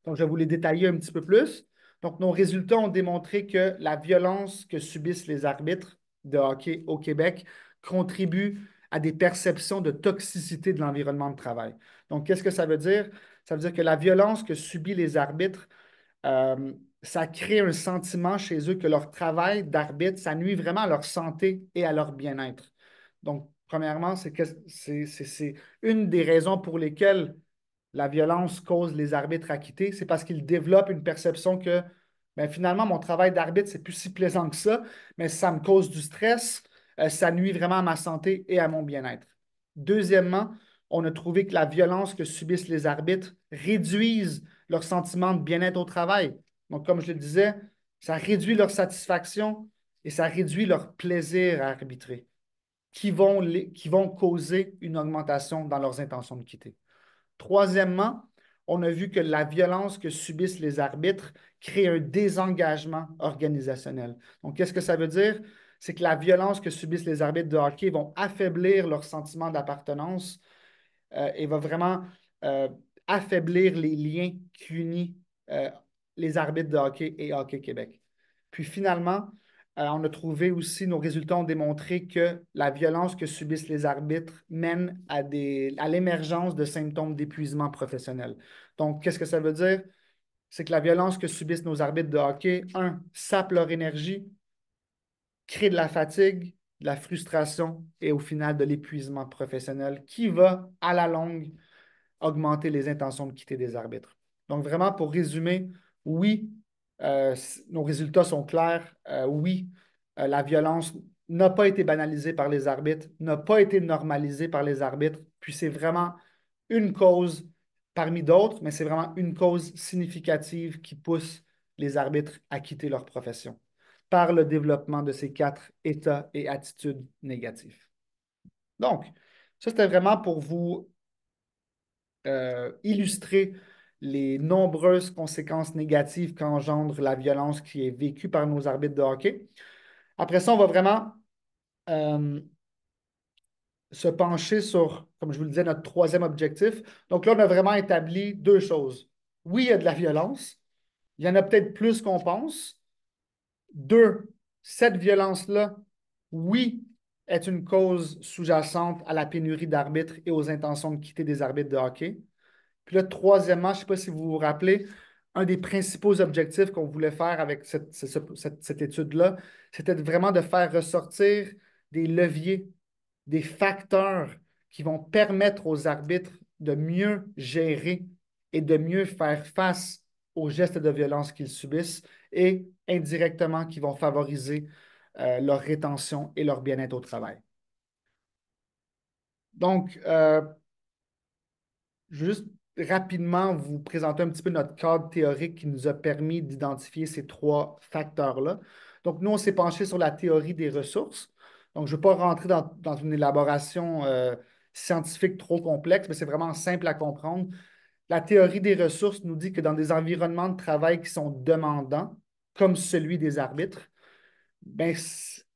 Donc, je vais vous les détailler un petit peu plus. Donc, nos résultats ont démontré que la violence que subissent les arbitres de hockey au Québec contribue à des perceptions de toxicité de l'environnement de travail. Donc, qu'est-ce que ça veut dire? Ça veut dire que la violence que subissent les arbitres, euh, ça crée un sentiment chez eux que leur travail d'arbitre, ça nuit vraiment à leur santé et à leur bien-être. Donc, premièrement, c'est une des raisons pour lesquelles la violence cause les arbitres à quitter, c'est parce qu'ils développent une perception que ben, finalement, mon travail d'arbitre, c'est plus si plaisant que ça, mais ça me cause du stress, ça nuit vraiment à ma santé et à mon bien-être. Deuxièmement, on a trouvé que la violence que subissent les arbitres réduise leur sentiment de bien-être au travail. Donc, comme je le disais, ça réduit leur satisfaction et ça réduit leur plaisir à arbitrer, qui vont causer une augmentation dans leurs intentions de quitter. Troisièmement, on a vu que la violence que subissent les arbitres crée un désengagement organisationnel. Donc, qu'est-ce que ça veut dire? C'est que la violence que subissent les arbitres de hockey vont affaiblir leur sentiment d'appartenance et va vraiment euh, affaiblir les liens qui unissent euh, les arbitres de hockey et Hockey Québec. Puis finalement, on a trouvé aussi, nos résultats ont démontré que la violence que subissent les arbitres mène à l'émergence de symptômes d'épuisement professionnel. Donc, qu'est-ce que ça veut dire? C'est que la violence que subissent nos arbitres de hockey, sape leur énergie, crée de la fatigue, de la frustration et au final de l'épuisement professionnel qui va, à la longue, augmenter les intentions de quitter des arbitres. Donc, vraiment, pour résumer, oui, nos résultats sont clairs. Oui, la violence n'a pas été banalisée par les arbitres, n'a pas été normalisée par les arbitres, puis c'est vraiment une cause parmi d'autres, mais c'est vraiment une cause significative qui pousse les arbitres à quitter leur profession par le développement de ces quatre états et attitudes négatifs. Donc, ça, c'était vraiment pour vous illustrer les nombreuses conséquences négatives qu'engendre la violence qui est vécue par nos arbitres de hockey. Après ça, on va vraiment euh, se pencher sur, comme je vous le disais, notre troisième objectif. Donc là, on a vraiment établi deux choses. Oui, il y a de la violence. Il y en a peut-être plus qu'on pense. Deux, cette violence-là, oui, est une cause sous-jacente à la pénurie d'arbitres et aux intentions de quitter des arbitres de hockey. Puis là, troisièmement, je ne sais pas si vous vous rappelez, un des principaux objectifs qu'on voulait faire avec cette étude-là, c'était vraiment de faire ressortir des leviers, des facteurs qui vont permettre aux arbitres de mieux gérer et de mieux faire face aux gestes de violence qu'ils subissent et indirectement qui vont favoriser leur rétention et leur bien-être au travail. Donc, je veux juste rapidement vous présenter un petit peu notre cadre théorique qui nous a permis d'identifier ces trois facteurs-là. Donc, nous, on s'est penché sur la théorie des ressources. Donc, je ne vais pas rentrer dans une élaboration scientifique trop complexe, mais c'est vraiment simple à comprendre. La théorie des ressources nous dit que dans des environnements de travail qui sont demandants, comme celui des arbitres, ben,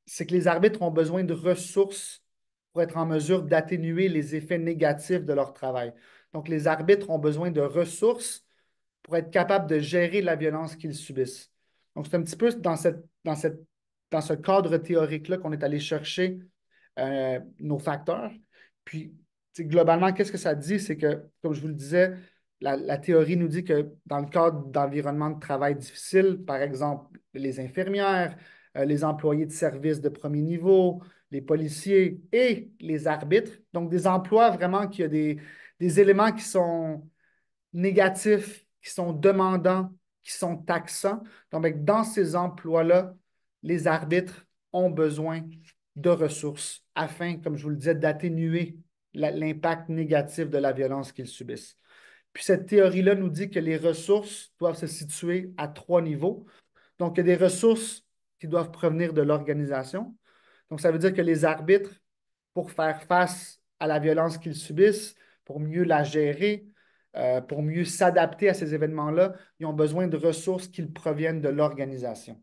c'est que les arbitres ont besoin de ressources pour être en mesure d'atténuer les effets négatifs de leur travail. Donc, les arbitres ont besoin de ressources pour être capables de gérer la violence qu'ils subissent. Donc, c'est un petit peu dans ce cadre théorique-là qu'on est allé chercher nos facteurs. Puis, globalement, qu'est-ce que ça dit? C'est que, comme je vous le disais, la théorie nous dit que dans le cadre d'environnements de travail difficiles, par exemple les infirmières, les employés de services de premier niveau, les policiers et les arbitres, donc des emplois vraiment qui ont des éléments qui sont négatifs, qui sont demandants, qui sont taxants. Donc, dans ces emplois-là, les arbitres ont besoin de ressources afin, comme je vous le disais, d'atténuer l'impact négatif de la violence qu'ils subissent. Puis cette théorie-là nous dit que les ressources doivent se situer à trois niveaux. Donc, il y a des ressources qui doivent provenir de l'organisation. Donc, ça veut dire que les arbitres, pour faire face à la violence qu'ils subissent, pour mieux la gérer, pour mieux s'adapter à ces événements-là, ils ont besoin de ressources qui proviennent de l'organisation.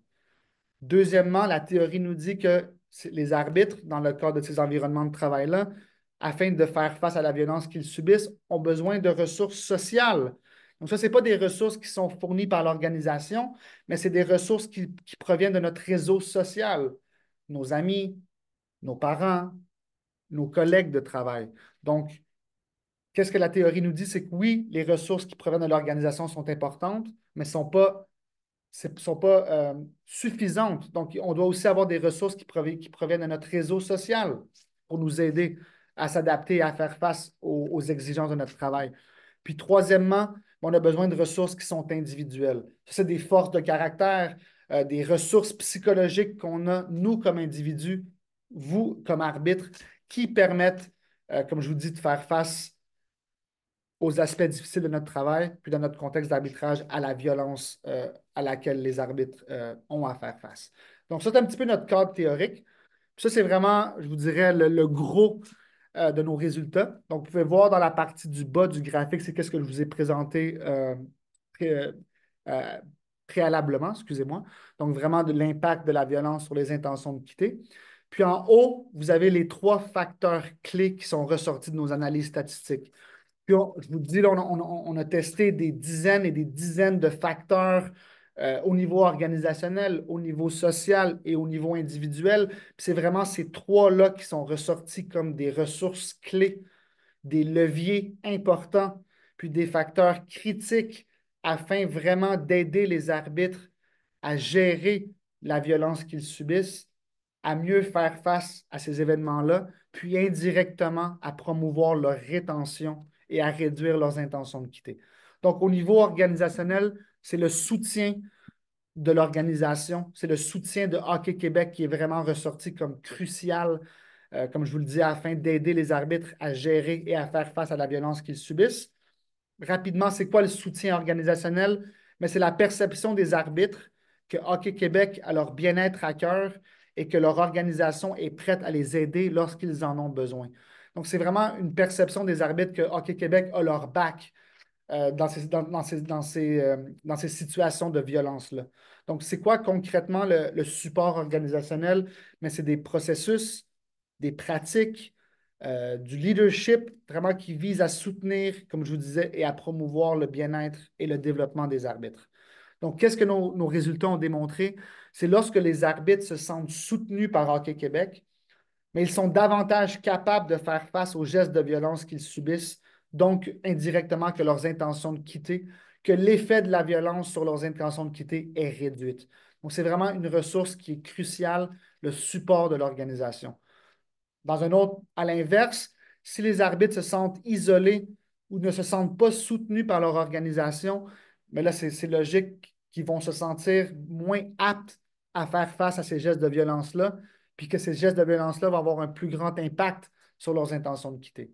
Deuxièmement, la théorie nous dit que les arbitres, dans le cadre de ces environnements de travail-là, afin de faire face à la violence qu'ils subissent, ont besoin de ressources sociales. Donc, ça, ce n'est pas des ressources qui sont fournies par l'organisation, mais c'est des ressources qui proviennent de notre réseau social, nos amis, nos parents, nos collègues de travail. Donc, qu'est-ce que la théorie nous dit? C'est que oui, les ressources qui proviennent de l'organisation sont importantes, mais ne sont pas suffisantes. Donc, on doit aussi avoir des ressources qui proviennent de notre réseau social pour nous aider à s'adapter et à faire face aux exigences de notre travail. Puis, troisièmement, on a besoin de ressources qui sont individuelles. Ça, c'est des forces de caractère, des ressources psychologiques qu'on a, nous, comme individus, vous, comme arbitres, qui permettent, comme je vous dis, de faire face aux aspects difficiles de notre travail, puis dans notre contexte d'arbitrage, à la violence à laquelle les arbitres ont à faire face. Donc, ça, c'est un petit peu notre cadre théorique. Puis ça, c'est vraiment, je vous dirais, le gros de nos résultats. Donc, vous pouvez voir dans la partie du bas du graphique, c'est qu'est-ce que je vous ai présenté pré- euh, préalablement, excusez-moi. Donc, vraiment de l'impact de la violence sur les intentions de quitter. Puis en haut, vous avez les trois facteurs clés qui sont ressortis de nos analyses statistiques. Puis je vous dis, là, on a testé des dizaines et des dizaines de facteurs au niveau organisationnel, au niveau social et au niveau individuel. Puis c'est vraiment ces trois-là qui sont ressortis comme des ressources clés, des leviers importants, puis des facteurs critiques afin vraiment d'aider les arbitres à gérer la violence qu'ils subissent, à mieux faire face à ces événements-là, puis indirectement à promouvoir leur rétention et à réduire leurs intentions de quitter. Donc, au niveau organisationnel, c'est le soutien de l'organisation, c'est le soutien de Hockey Québec qui est vraiment ressorti comme crucial, comme je vous le dis, afin d'aider les arbitres à gérer et à faire face à la violence qu'ils subissent. Rapidement, c'est quoi le soutien organisationnel? Mais c'est la perception des arbitres que Hockey Québec a leur bien-être à cœur et que leur organisation est prête à les aider lorsqu'ils en ont besoin. Donc, c'est vraiment une perception des arbitres que Hockey Québec a leur back dans ces situations de violence-là. Donc, c'est quoi concrètement le support organisationnel? Mais c'est des processus, des pratiques, du leadership vraiment qui vise à soutenir, comme je vous disais, et à promouvoir le bien-être et le développement des arbitres. Donc, qu'est-ce que nos résultats ont démontré? C'est lorsque les arbitres se sentent soutenus par Hockey Québec, mais ils sont davantage capables de faire face aux gestes de violence qu'ils subissent, donc indirectement que leurs intentions de quitter, que l'effet de la violence sur leurs intentions de quitter est réduite. Donc, c'est vraiment une ressource qui est cruciale, le support de l'organisation. Dans un autre, à l'inverse, si les arbitres se sentent isolés ou ne se sentent pas soutenus par leur organisation, mais là, c'est logique qu'ils vont se sentir moins aptes à faire face à ces gestes de violence-là, puis que ces gestes de violence-là vont avoir un plus grand impact sur leurs intentions de quitter.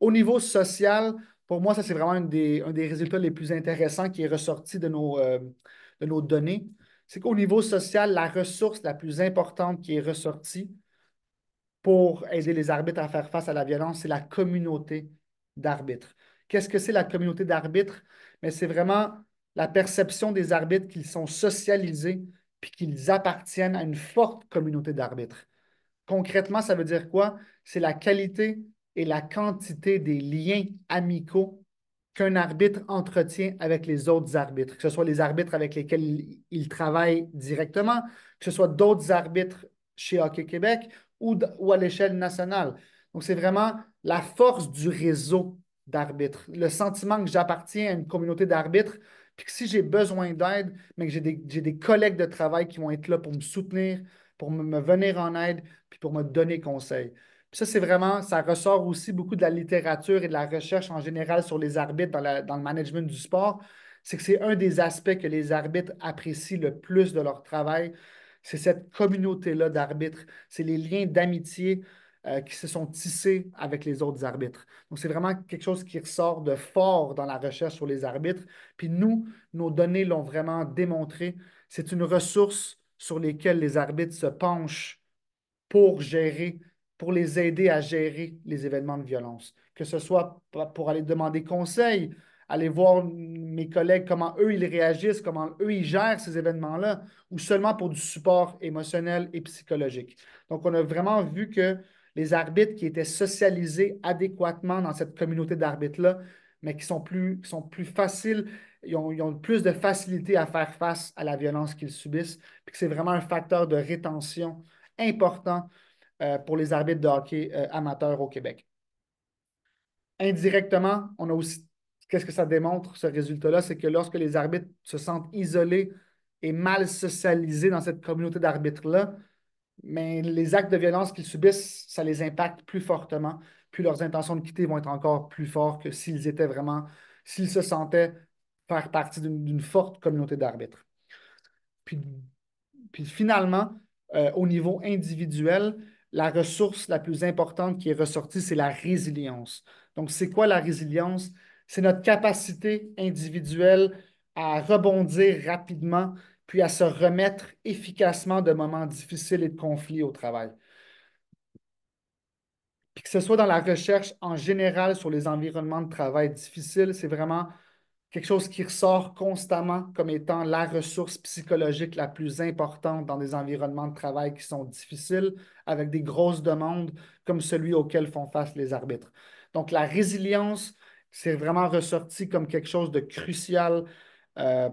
Au niveau social, pour moi, ça, c'est vraiment un des résultats les plus intéressants qui est ressorti de nos données. C'est qu'au niveau social, la ressource la plus importante qui est ressortie, pour aider les arbitres à faire face à la violence, c'est la communauté d'arbitres. Qu'est-ce que c'est la communauté d'arbitres? Mais c'est vraiment la perception des arbitres qu'ils sont socialisés puis qu'ils appartiennent à une forte communauté d'arbitres. Concrètement, ça veut dire quoi? C'est la qualité et la quantité des liens amicaux qu'un arbitre entretient avec les autres arbitres, que ce soit les arbitres avec lesquels il travaille directement, que ce soit d'autres arbitres chez Hockey Québec ou à l'échelle nationale. Donc, c'est vraiment la force du réseau d'arbitres, le sentiment que j'appartiens à une communauté d'arbitres, puis que si j'ai besoin d'aide, mais que j'ai des collègues de travail qui vont être là pour me soutenir, pour me venir en aide, puis pour me donner conseil. Puis ça, c'est vraiment, ça ressort aussi beaucoup de la littérature et de la recherche en général sur les arbitres dans le management du sport. C'est que c'est un des aspects que les arbitres apprécient le plus de leur travail. C'est cette communauté-là d'arbitres. C'est les liens d'amitié qui se sont tissés avec les autres arbitres. Donc, c'est vraiment quelque chose qui ressort de fort dans la recherche sur les arbitres. Puis nous, nos données l'ont vraiment démontré. C'est une ressource sur lesquelles les arbitres se penchent pour gérer, pour les aider à gérer les événements de violence. Que ce soit pour aller demander conseil, aller voir mes collègues, comment eux, ils réagissent, comment eux, ils gèrent ces événements-là, ou seulement pour du support émotionnel et psychologique. Donc, on a vraiment vu que les arbitres qui étaient socialisés adéquatement dans cette communauté d'arbitres-là, mais qui sont plus faciles, ils ont plus de facilité à faire face à la violence qu'ils subissent, puis que c'est vraiment un facteur de rétention important pour les arbitres de hockey amateurs au Québec. Indirectement, on a aussi, qu'est-ce que ça démontre, ce résultat-là, c'est que lorsque les arbitres se sentent isolés et mal socialisés dans cette communauté d'arbitres-là, mais les actes de violence qu'ils subissent, ça les impacte plus fortement, puis leurs intentions de quitter vont être encore plus fortes que s'ils étaient vraiment, s'ils se sentaient faire partie d'une forte communauté d'arbitres. Puis Puis finalement, au niveau individuel, la ressource la plus importante qui est ressortie, c'est la résilience. Donc, c'est quoi la résilience? C'est notre capacité individuelle à rebondir rapidement, puis à se remettre efficacement de moments difficiles et de conflits au travail. Puis que ce soit dans la recherche en général sur les environnements de travail difficiles, c'est vraiment quelque chose qui ressort constamment comme étant la ressource psychologique la plus importante dans des environnements de travail qui sont difficiles, avec des grosses demandes comme celui auquel font face les arbitres. Donc, la résilience, c'est vraiment ressorti comme quelque chose de crucial euh,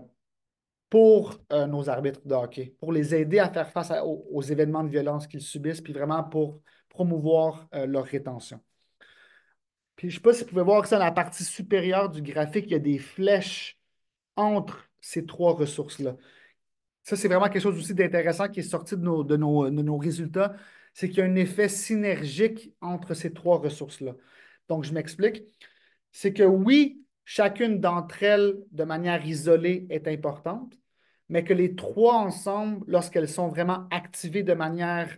pour nos arbitres de hockey, pour les aider à faire face aux événements de violence qu'ils subissent, puis vraiment pour promouvoir leur rétention. Puis je ne sais pas si vous pouvez voir que ça, dans la partie supérieure du graphique, il y a des flèches entre ces trois ressources-là. Ça, c'est vraiment quelque chose aussi d'intéressant qui est sorti de nos résultats, c'est qu'il y a un effet synergique entre ces trois ressources-là. Donc, je m'explique. C'est que oui, chacune d'entre elles, de manière isolée, est importante, mais que les trois ensemble, lorsqu'elles sont vraiment activées de manière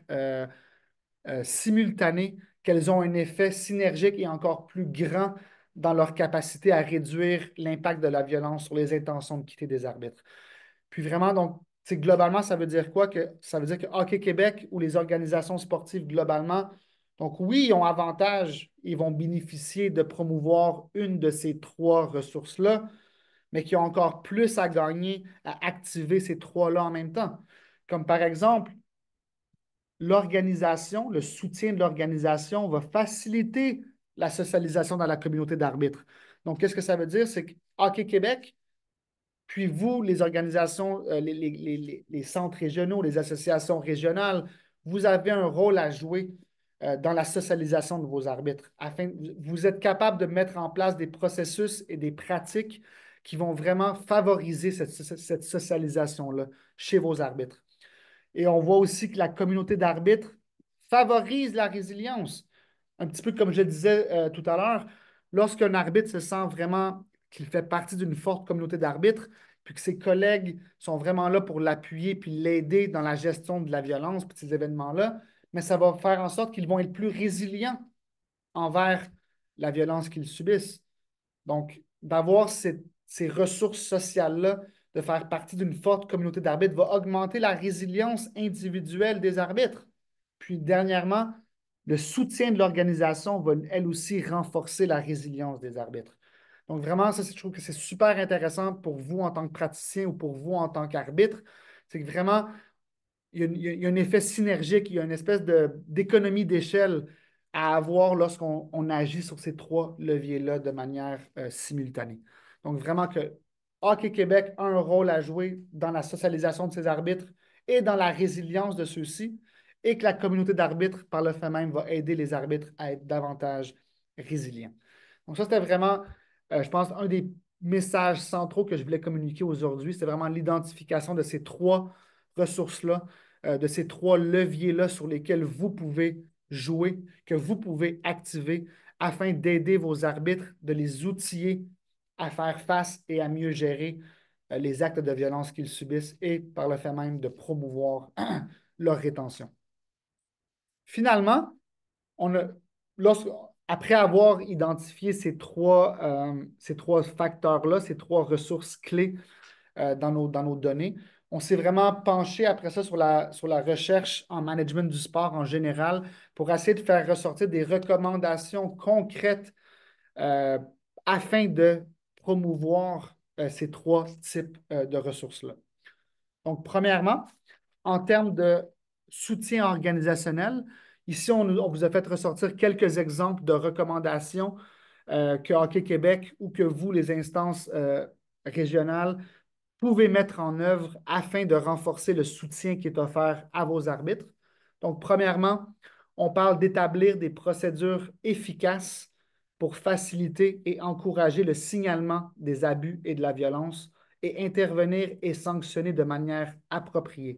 simultanée, qu'elles ont un effet synergique et encore plus grand dans leur capacité à réduire l'impact de la violence sur les intentions de quitter des arbitres. Puis vraiment, donc, globalement, ça veut dire quoi? Ça veut dire que Hockey Québec ou les organisations sportives globalement, donc oui, ils ont avantage, ils vont bénéficier de promouvoir une de ces trois ressources-là, mais qui ont encore plus à gagner à activer ces trois-là en même temps. Comme par exemple, l'organisation, le soutien de l'organisation va faciliter la socialisation dans la communauté d'arbitres. Donc, qu'est-ce que ça veut dire? C'est que Hockey Québec, puis vous, les organisations, les centres régionaux, les associations régionales, vous avez un rôle à jouer dans la socialisation de vos arbitres. Vous êtes capable de mettre en place des processus et des pratiques qui vont vraiment favoriser cette socialisation-là chez vos arbitres. Et on voit aussi que la communauté d'arbitres favorise la résilience. Un petit peu comme je le disais tout à l'heure, lorsqu'un arbitre se sent vraiment qu'il fait partie d'une forte communauté d'arbitres, puis que ses collègues sont vraiment là pour l'appuyer puis l'aider dans la gestion de la violence puis de ces événements-là, mais ça va faire en sorte qu'ils vont être plus résilients envers la violence qu'ils subissent. Donc, d'avoir ces ressources sociales-là, de faire partie d'une forte communauté d'arbitres, va augmenter la résilience individuelle des arbitres. Puis, dernièrement, le soutien de l'organisation va, elle aussi, renforcer la résilience des arbitres. Donc, vraiment, ça, je trouve que c'est super intéressant pour vous en tant que praticien ou pour vous en tant qu'arbitre. C'est que vraiment, il y a un effet synergique, il y a une espèce d'économie d'échelle à avoir lorsqu'on agit sur ces trois leviers-là de manière simultanée. Donc, vraiment que Hockey Québec a un rôle à jouer dans la socialisation de ses arbitres et dans la résilience de ceux-ci, et que la communauté d'arbitres, par le fait même, va aider les arbitres à être davantage résilients. Donc, ça, c'était vraiment, je pense, un des messages centraux que je voulais communiquer aujourd'hui. C'est vraiment l'identification de ces trois ressources-là, de ces trois leviers-là sur lesquels vous pouvez jouer, que vous pouvez activer afin d'aider vos arbitres, de les outiller à faire face et à mieux gérer les actes de violence qu'ils subissent et par le fait même de promouvoir leur rétention. Finalement, on a, après avoir identifié ces trois facteurs-là, ces trois ressources clés dans nos données. On s'est vraiment penché après ça sur la recherche en management du sport en général pour essayer de faire ressortir des recommandations concrètes euh, afin de promouvoir ces trois types de ressources-là. Donc, premièrement, en termes de soutien organisationnel, ici, on vous a fait ressortir quelques exemples de recommandations que Hockey Québec ou que vous, les instances régionales, pouvez mettre en œuvre afin de renforcer le soutien qui est offert à vos arbitres. Donc, premièrement, on parle d'établir des procédures efficaces pour faciliter et encourager le signalement des abus et de la violence et intervenir et sanctionner de manière appropriée.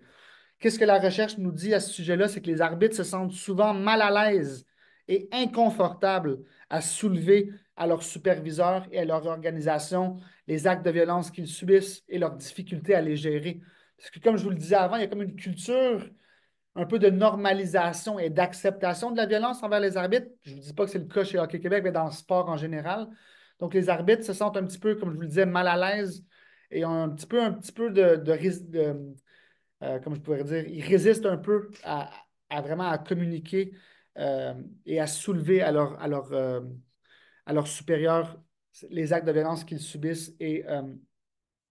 Qu'est-ce que la recherche nous dit à ce sujet-là? C'est que les arbitres se sentent souvent mal à l'aise et inconfortables à soulever à leurs superviseurs et à leur organisation les actes de violence qu'ils subissent et leurs difficultés à les gérer. Parce que, comme je vous le disais avant, il y a comme une culture un peu de normalisation et d'acceptation de la violence envers les arbitres. Je ne vous dis pas que c'est le cas chez Hockey Québec, mais dans le sport en général. Donc, les arbitres se sentent un petit peu, comme je vous le disais, mal à l'aise et ont un petit peu comme je pourrais dire, ils résistent un peu à vraiment à communiquer et à soulever à leurs supérieurs les actes de violence qu'ils subissent et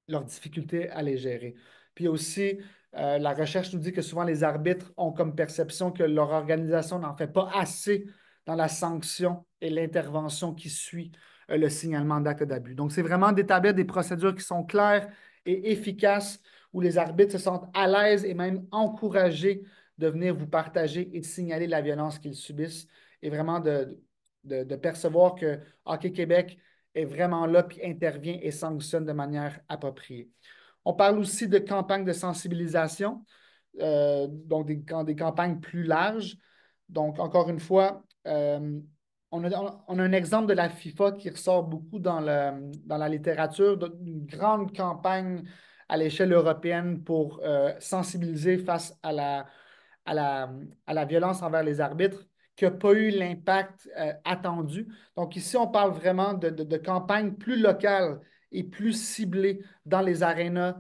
leur difficulté à les gérer. Puis aussi, la recherche nous dit que souvent les arbitres ont comme perception que leur organisation n'en fait pas assez dans la sanction et l'intervention qui suit le signalement d'actes d'abus. Donc, c'est vraiment d'établir des procédures qui sont claires et efficace où les arbitres se sentent à l'aise et même encouragés de venir vous partager et de signaler la violence qu'ils subissent et vraiment de percevoir que Hockey Québec est vraiment là puis intervient et sanctionne de manière appropriée. On parle aussi de campagnes de sensibilisation, donc des campagnes plus larges. Donc, encore une fois, on a un exemple de la FIFA qui ressort beaucoup dans la littérature, d'une grande campagne à l'échelle européenne pour sensibiliser face à la, à la violence envers les arbitres, qui n'a pas eu l'impact attendu. Donc ici, on parle vraiment de campagnes plus locales et plus ciblées dans les arénas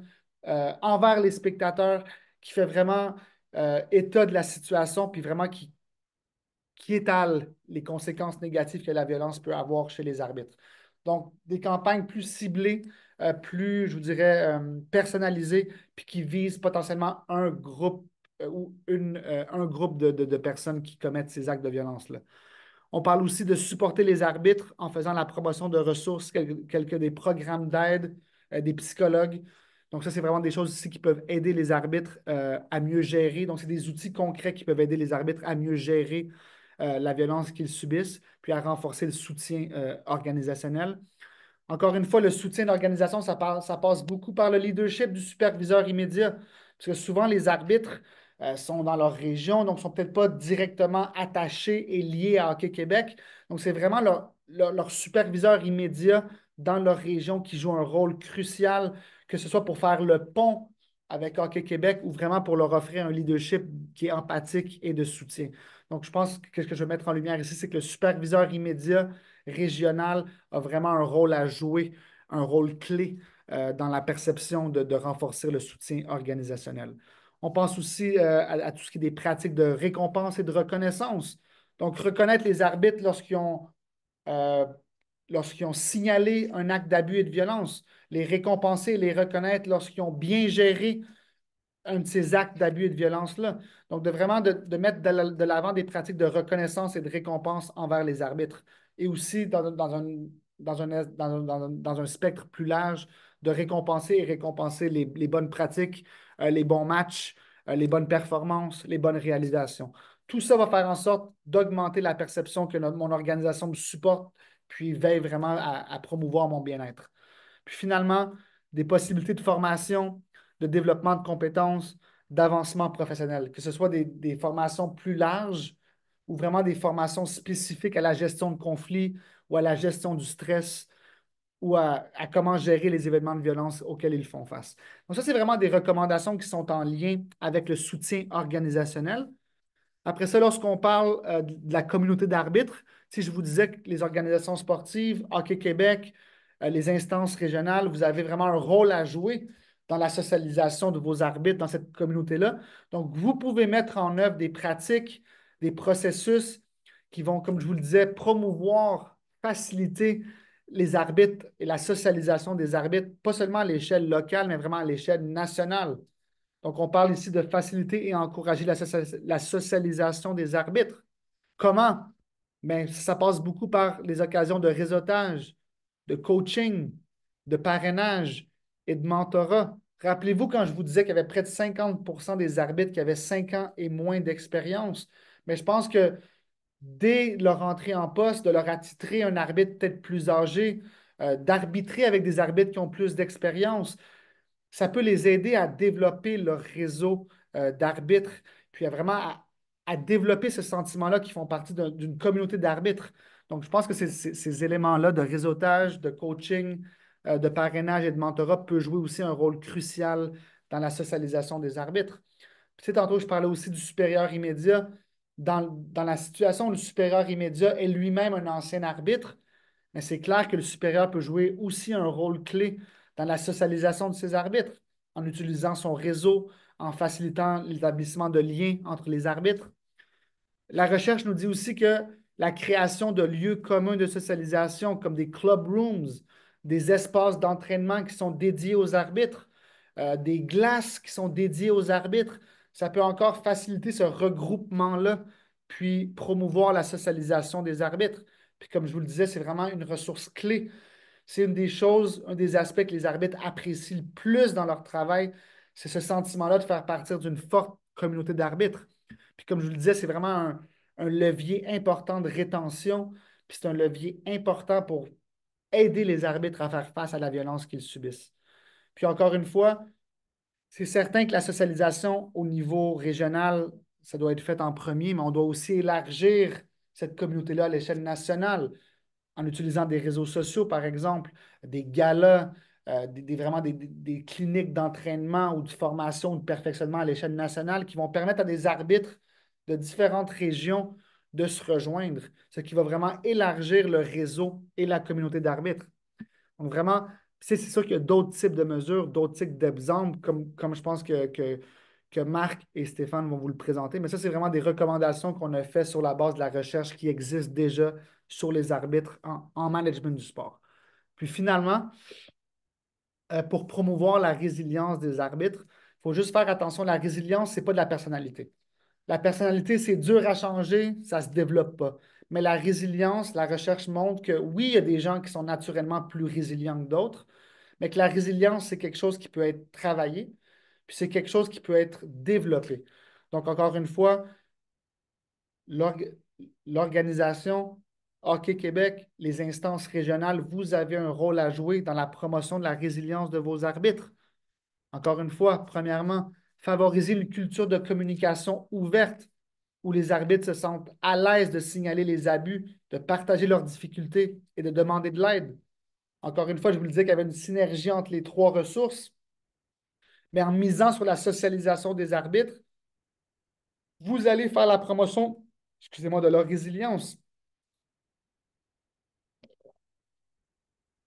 envers les spectateurs, qui fait vraiment état de la situation, puis vraiment qui étale les conséquences négatives que la violence peut avoir chez les arbitres. Donc, des campagnes plus ciblées, plus, je vous dirais, personnalisées, puis qui visent potentiellement un groupe un groupe de personnes qui commettent ces actes de violence-là. On parle aussi de supporter les arbitres en faisant la promotion de ressources, quelques des programmes d'aide, des psychologues. Donc, ça, c'est vraiment des choses ici qui peuvent aider les arbitres à mieux gérer. Donc, c'est des outils concrets qui peuvent aider les arbitres à mieux gérer la violence qu'ils subissent, puis à renforcer le soutien organisationnel. Encore une fois, le soutien d'organisation, ça passe beaucoup par le leadership du superviseur immédiat, parce que souvent les arbitres sont dans leur région, donc ne sont peut-être pas directement attachés et liés à Hockey Québec. Donc, c'est vraiment leur superviseur immédiat dans leur région qui joue un rôle crucial, que ce soit pour faire le pont avec Hockey Québec ou vraiment pour leur offrir un leadership qui est empathique et de soutien. Donc, je pense que ce que je veux mettre en lumière ici, c'est que le superviseur immédiat régional a vraiment un rôle à jouer, un rôle clé dans la perception de renforcer le soutien organisationnel. On pense aussi à tout ce qui est des pratiques de récompense et de reconnaissance. Donc, reconnaître les arbitres euh, lorsqu'ils ont signalé un acte d'abus et de violence, les récompenser et les reconnaître lorsqu'ils ont bien géré un de ces actes d'abus et de violence-là. Donc, de mettre de l'avant des pratiques de reconnaissance et de récompense envers les arbitres. Et aussi dans un spectre plus large, de récompenser et récompenser les bonnes pratiques, les bons matchs, les bonnes performances, les bonnes réalisations. Tout ça va faire en sorte d'augmenter la perception que mon organisation me supporte, puis veille vraiment à promouvoir mon bien-être. Puis finalement, des possibilités de formation, de développement de compétences, d'avancement professionnel, que ce soit des formations plus larges ou vraiment des formations spécifiques à la gestion de conflits ou à la gestion du stress ou à comment gérer les événements de violence auxquels ils font face. Donc ça, c'est vraiment des recommandations qui sont en lien avec le soutien organisationnel. Après ça, lorsqu'on parle de la communauté d'arbitres, si je vous disais que les organisations sportives, Hockey Québec, les instances régionales, vous avez vraiment un rôle à jouer dans la socialisation de vos arbitres dans cette communauté-là. Donc, vous pouvez mettre en œuvre des pratiques, des processus qui vont, comme je vous le disais, promouvoir, faciliter les arbitres et la socialisation des arbitres, pas seulement à l'échelle locale, mais vraiment à l'échelle nationale. Donc, on parle ici de faciliter et encourager la socialisation des arbitres. Comment? Bien, ça passe beaucoup par les occasions de réseautage, de coaching, de parrainage et de mentorat. Rappelez-vous quand je vous disais qu'il y avait près de 50% des arbitres qui avaient 5 ans et moins d'expérience. Mais je pense que dès leur entrée en poste, de leur attitrer un arbitre peut-être plus âgé, d'arbitrer avec des arbitres qui ont plus d'expérience, ça peut les aider à développer leur réseau d'arbitres, puis à développer ce sentiment-là qu'ils font partie d'une communauté d'arbitres. Donc, je pense que ces éléments-là de réseautage, de coaching, de parrainage et de mentorat peuvent jouer aussi un rôle crucial dans la socialisation des arbitres. Puis, tu sais, tantôt, je parlais aussi du supérieur immédiat. Dans la situation où le supérieur immédiat est lui-même un ancien arbitre, mais c'est clair que le supérieur peut jouer aussi un rôle clé dans la socialisation de ses arbitres, en utilisant son réseau, en facilitant l'établissement de liens entre les arbitres. La recherche nous dit aussi que la création de lieux communs de socialisation, comme des club rooms, des espaces d'entraînement qui sont dédiés aux arbitres, des glaces qui sont dédiées aux arbitres, ça peut encore faciliter ce regroupement-là, puis promouvoir la socialisation des arbitres. Puis comme je vous le disais, c'est vraiment une ressource clé C'est une des choses, un des aspects que les arbitres apprécient le plus dans leur travail, c'est ce sentiment-là de faire partir d'une forte communauté d'arbitres. Puis comme je vous le disais, c'est vraiment un levier important de rétention, puis c'est un levier important pour aider les arbitres à faire face à la violence qu'ils subissent. Puis encore une fois, c'est certain que la socialisation au niveau régional, ça doit être fait en premier, mais on doit aussi élargir cette communauté-là à l'échelle nationale en utilisant des réseaux sociaux, par exemple, des galas, vraiment des cliniques d'entraînement ou de formation ou de perfectionnement à l'échelle nationale qui vont permettre à des arbitres de différentes régions de se rejoindre, ce qui va vraiment élargir le réseau et la communauté d'arbitres. Donc vraiment, c'est sûr qu'il y a d'autres types de mesures, d'autres types d'exemples, comme je pense que Marc et Stéphane vont vous le présenter. Mais ça, c'est vraiment des recommandations qu'on a faites sur la base de la recherche qui existe déjà sur les arbitres en management du sport. Puis finalement, pour promouvoir la résilience des arbitres, il faut juste faire attention, la résilience, ce n'est pas de la personnalité. La personnalité, c'est dur à changer, ça ne se développe pas. Mais la résilience, la recherche montre que oui, il y a des gens qui sont naturellement plus résilients que d'autres, mais que la résilience, c'est quelque chose qui peut être travaillé, puis c'est quelque chose qui peut être développé. Donc, encore une fois, l'org- l'organisation Hockey Québec, les instances régionales, vous avez un rôle à jouer dans la promotion de la résilience de vos arbitres. Encore une fois, premièrement, favoriser une culture de communication ouverte où les arbitres se sentent à l'aise de signaler les abus, de partager leurs difficultés et de demander de l'aide. Encore une fois, je vous le disais qu'il y avait une synergie entre les trois ressources, mais en misant sur la socialisation des arbitres, vous allez faire la promotion, excusez-moi, de leur résilience.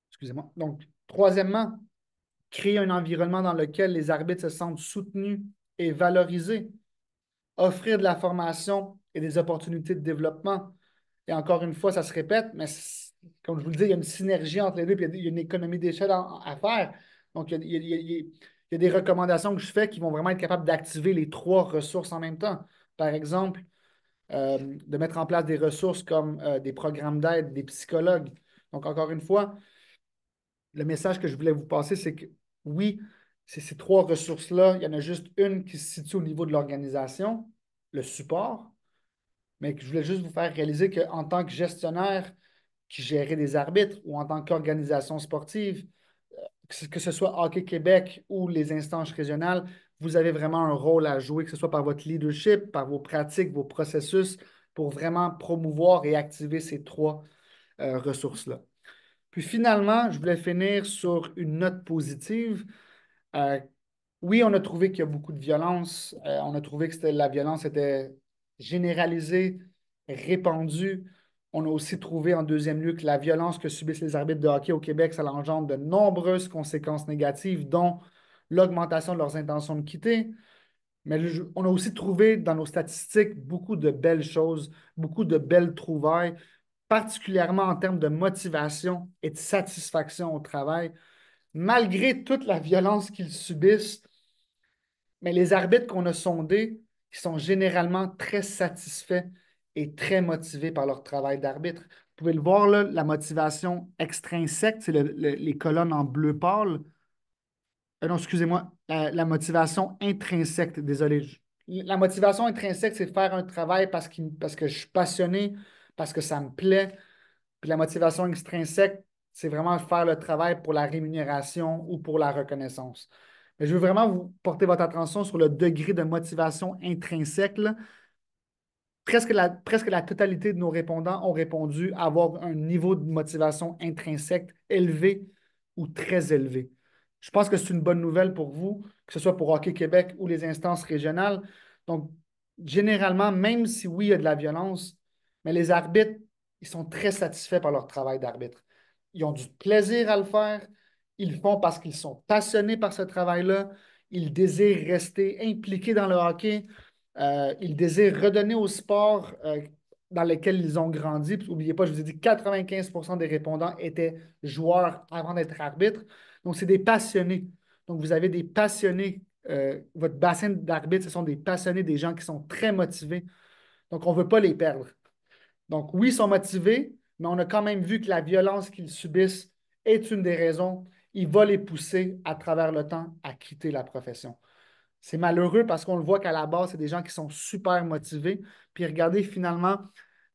Excusez-moi. Donc, troisièmement, créer un environnement dans lequel les arbitres se sentent soutenus et valorisés. Offrir de la formation et des opportunités de développement. Et encore une fois, ça se répète, mais comme je vous le dis, il y a une synergie entre les deux, puis il y a une économie d'échelle à faire. Donc, il y a des recommandations que je fais qui vont vraiment être capables d'activer les trois ressources en même temps. Par exemple, de mettre en place des ressources comme des programmes d'aide, des psychologues. Donc, encore une fois, le message que je voulais vous passer, c'est que oui, c'est ces trois ressources-là, il y en a juste une qui se situe au niveau de l'organisation, le support, mais que je voulais juste vous faire réaliser qu'en tant que gestionnaire qui gérait des arbitres ou en tant qu'organisation sportive, que ce soit Hockey Québec ou les instances régionales, vous avez vraiment un rôle à jouer, que ce soit par votre leadership, par vos pratiques, vos processus, pour vraiment promouvoir et activer ces trois ressources-là. Puis finalement, je voulais finir sur une note positive. Euh, oui, on a trouvé qu'il y a beaucoup de violence. On a trouvé que la violence était généralisée, répandue. On a aussi trouvé en deuxième lieu que la violence que subissent les arbitres de hockey au Québec, ça engendre de nombreuses conséquences négatives, dont l'augmentation de leurs intentions de quitter. Mais on a aussi trouvé dans nos statistiques beaucoup de belles choses, beaucoup de belles trouvailles, particulièrement en termes de motivation et de satisfaction au travail, malgré toute la violence qu'ils subissent. Mais les arbitres qu'on a sondés, ils sont généralement très satisfaits et très motivés par leur travail d'arbitre. Vous pouvez le voir, là, la motivation extrinsèque, c'est les colonnes en bleu pâle. Non, excusez-moi, la motivation intrinsèque, désolé. La motivation intrinsèque, c'est faire un travail parce que je suis passionné, parce que ça me plaît. Puis la motivation extrinsèque, c'est vraiment faire le travail pour la rémunération ou pour la reconnaissance. Mais je veux vraiment vous porter votre attention sur le degré de motivation intrinsèque, là. Presque la totalité de nos répondants ont répondu avoir un niveau de motivation intrinsèque élevé ou très élevé. Je pense que c'est une bonne nouvelle pour vous, que ce soit pour Hockey Québec ou les instances régionales. Donc, généralement, même si oui, il y a de la violence, mais les arbitres, ils sont très satisfaits par leur travail d'arbitre. Ils ont du plaisir à le faire. Ils le font parce qu'ils sont passionnés par ce travail-là. Ils désirent rester impliqués dans le hockey. Ils désirent redonner au sport dans lequel ils ont grandi. N'oubliez pas, je vous ai dit 95% des répondants étaient joueurs avant d'être arbitres. Donc, c'est des passionnés. Donc, vous avez des passionnés. Votre bassin d'arbitres, ce sont des passionnés, des gens qui sont très motivés. Donc, on ne veut pas les perdre. Donc, oui, ils sont motivés, mais on a quand même vu que la violence qu'ils subissent est une des raisons, il va les pousser à travers le temps à quitter la profession. C'est malheureux parce qu'on le voit qu'à la base, c'est des gens qui sont super motivés. Puis regardez finalement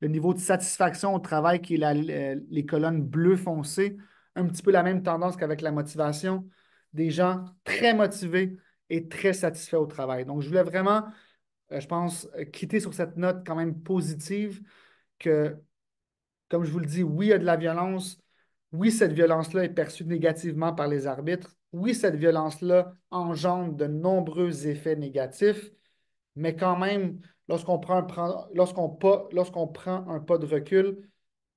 le niveau de satisfaction au travail qui est les colonnes bleues foncées, un petit peu la même tendance qu'avec la motivation. Des gens très motivés et très satisfaits au travail. Donc, je voulais vraiment, je pense, quitter sur cette note quand même positive que, comme je vous le dis, oui, il y a de la violence. Oui, cette violence-là est perçue négativement par les arbitres. Oui, cette violence-là engendre de nombreux effets négatifs, mais quand même, lorsqu'on prend un pas de recul,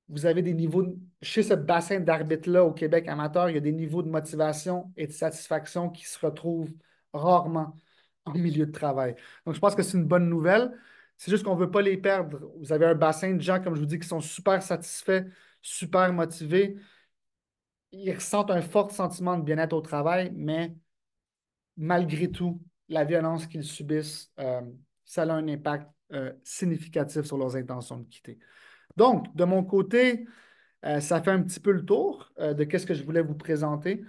vous avez des niveaux, chez ce bassin d'arbitres-là au Québec amateur, il y a des niveaux de motivation et de satisfaction qui se retrouvent rarement en milieu de travail. Donc, je pense que c'est une bonne nouvelle. C'est juste qu'on ne veut pas les perdre. Vous avez un bassin de gens, comme je vous dis, qui sont super satisfaits, super motivés. Ils ressentent un fort sentiment de bien-être au travail, mais malgré tout, la violence qu'ils subissent, ça a un impact significatif sur leurs intentions de quitter. Donc, de mon côté, ça fait un petit peu le tour de ce que je voulais vous présenter.